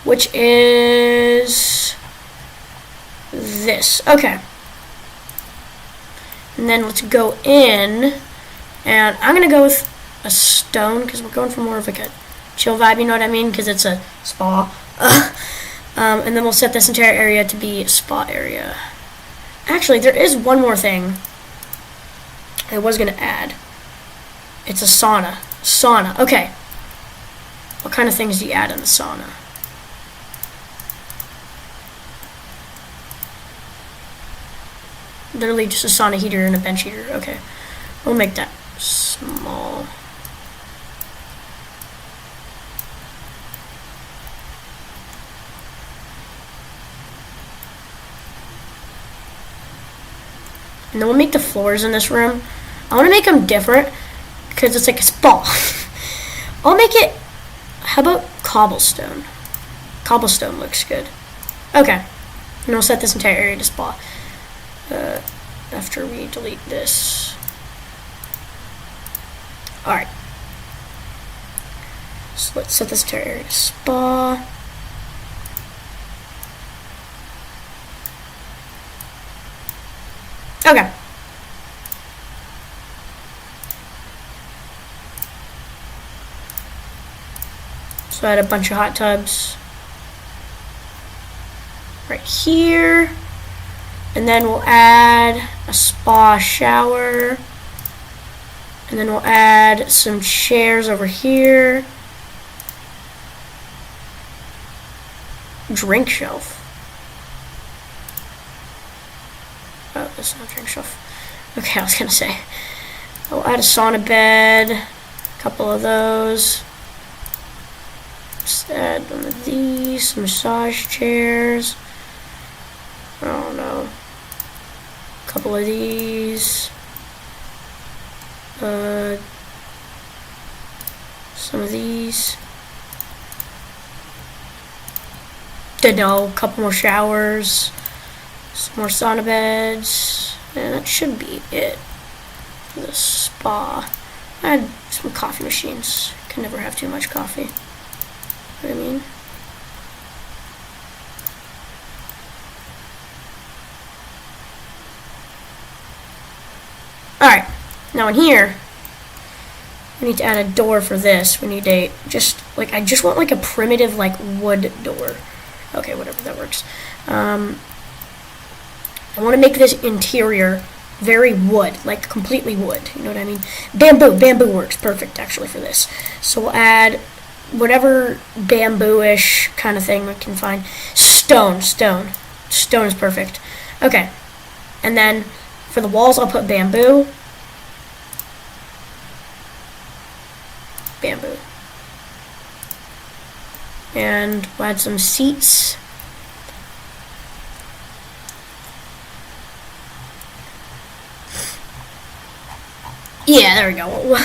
which is this. Okay. And then let's go in. And I'm going to go with a stone, because we're going for more of like a chill vibe, you know what I mean? Because it's a spa. And then we'll set this entire area to be a spa area. Actually, there is one more thing I was going to add. It's a sauna. Sauna. Okay. What kind of things do you add in the sauna? Literally just a sauna heater and a bench heater. Okay. We'll make that small. And then we'll make the floors in this room. I want to make them different because it's like a spa. I'll make it, how about cobblestone? Cobblestone looks good. Okay. And we'll set this entire area to spa. After we delete this. Alright. So let's set this entire area to spa. Okay. So I had a bunch of hot tubs right here. And then we'll add a spa shower And then we'll add some chairs over here. Drink shelf. Oh, that's not a drink shelf. Okay, I was gonna say. I'll add a sauna bed. A couple of those. Just add one of these. Some massage chairs. I don't know. A couple of these. Some of these. No, a couple more showers, some more sauna beds, and that should be it for the spa. Add some coffee machines. Can never have too much coffee. You know what I mean? Alright, now in here, we need to add a door for this. We need a, I just want like a primitive like wood door. Okay, whatever, that works. I want to make this interior very wood, like completely wood. You know what I mean? Bamboo works perfect actually for this. So we'll add whatever bamboo-ish kind of thing we can find. Stone is perfect. Okay, and then for the walls I'll put bamboo. And we'll add some seats. Yeah, there we go.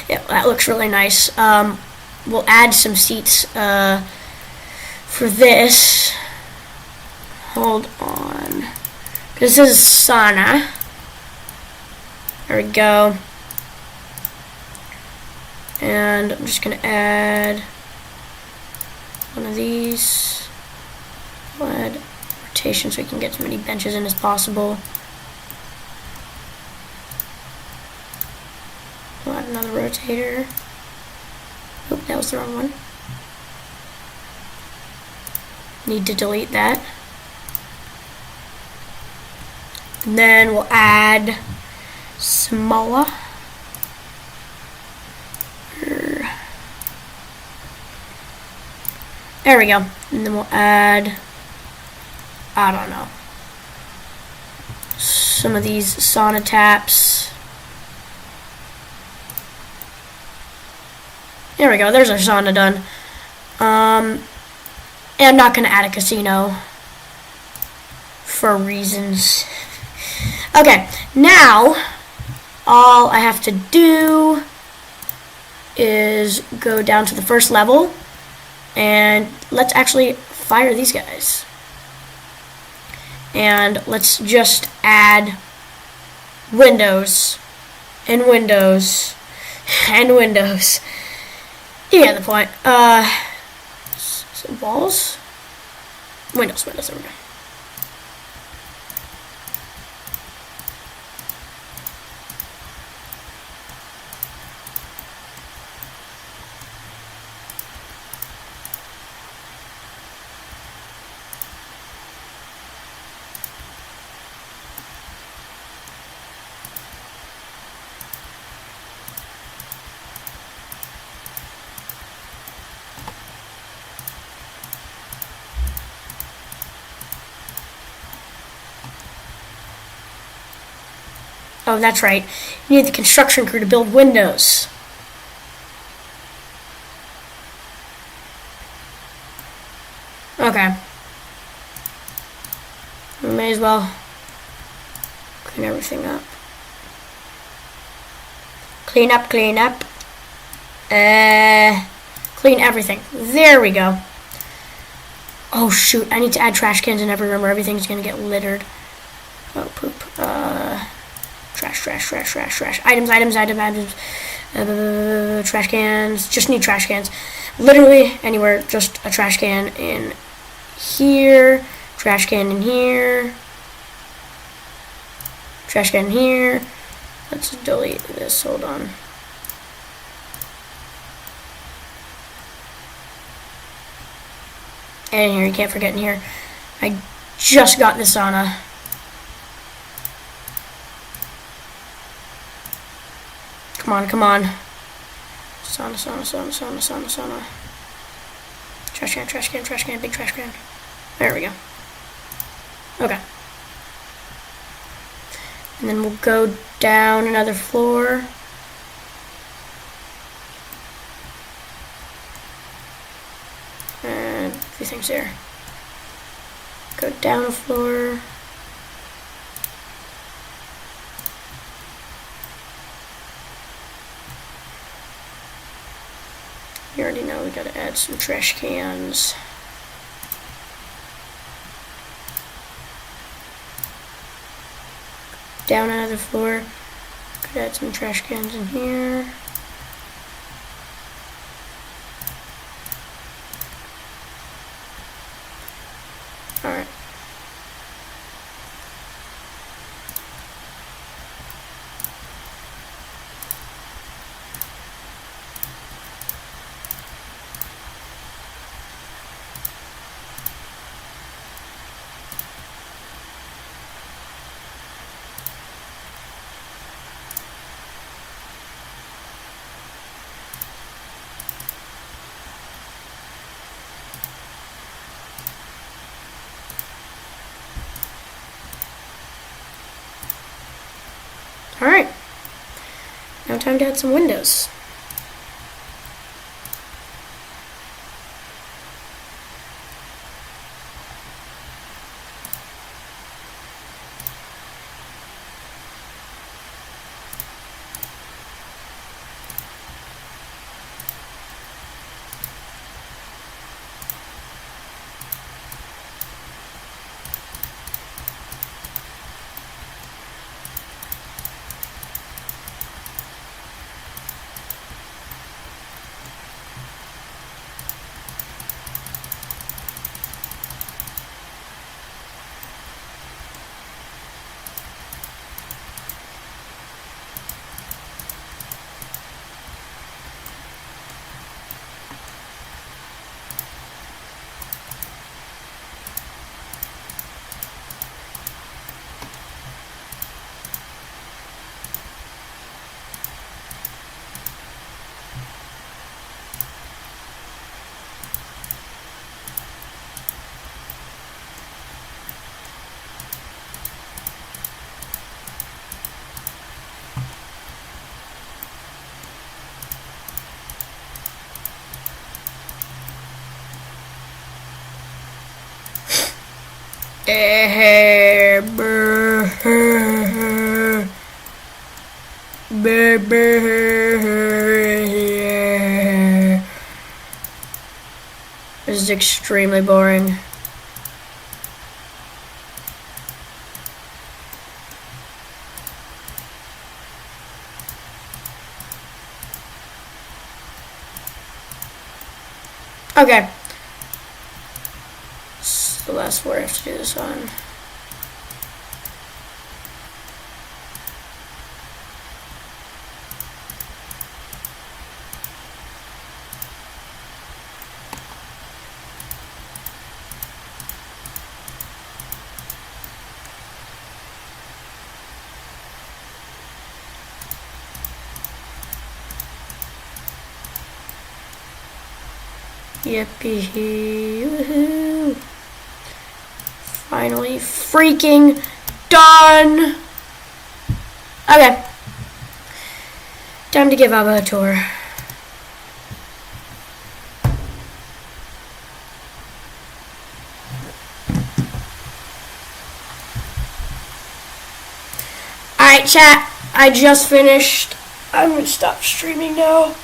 Yeah, that looks really nice. We'll add some seats for this. Hold on. This is sauna. There we go. And I'm just going to add one of these. We'll add rotation so we can get as many benches in as possible. We'll add another rotator. Oop, that was the wrong one. Need to delete that. And then we'll add smaller. There we go. And then we'll add, I don't know, some of these sauna taps. There we go. There's our sauna done. And I'm not going to add a casino for reasons. Okay, now all I have to do is go down to the first level. And let's actually fire these guys. And let's just add windows and windows and windows. You get the point. Some walls. Windows, there we go. Oh, that's right. You need the construction crew to build windows. Okay. We may as well clean everything up. Clean up. Clean everything. There we go. Oh, shoot. I need to add trash cans in every room or everything's going to get littered. Oh, poop. Trash. Items. Trash cans. Just need trash cans. Literally anywhere. Just a trash can in here. Trash can in here. Trash can in here. Let's delete this. Hold on. And in here. You can't forget in here. I just got this sauna. Come Come on, come on. Sauna. Trash can, big trash can. There we go. Okay. And then we'll go down another floor. And a few things there. Go down a floor. You already know we gotta add some trash cans. Down another floor. Could add some trash cans in here. Alright. Alright. Now time to add some windows. This is extremely boring. Okay. It's the last floor I have to do this on. Yippee, woohoo! Finally freaking done! Okay. Time to give Abba a tour. Alright, chat. I just finished. I'm gonna stop streaming now.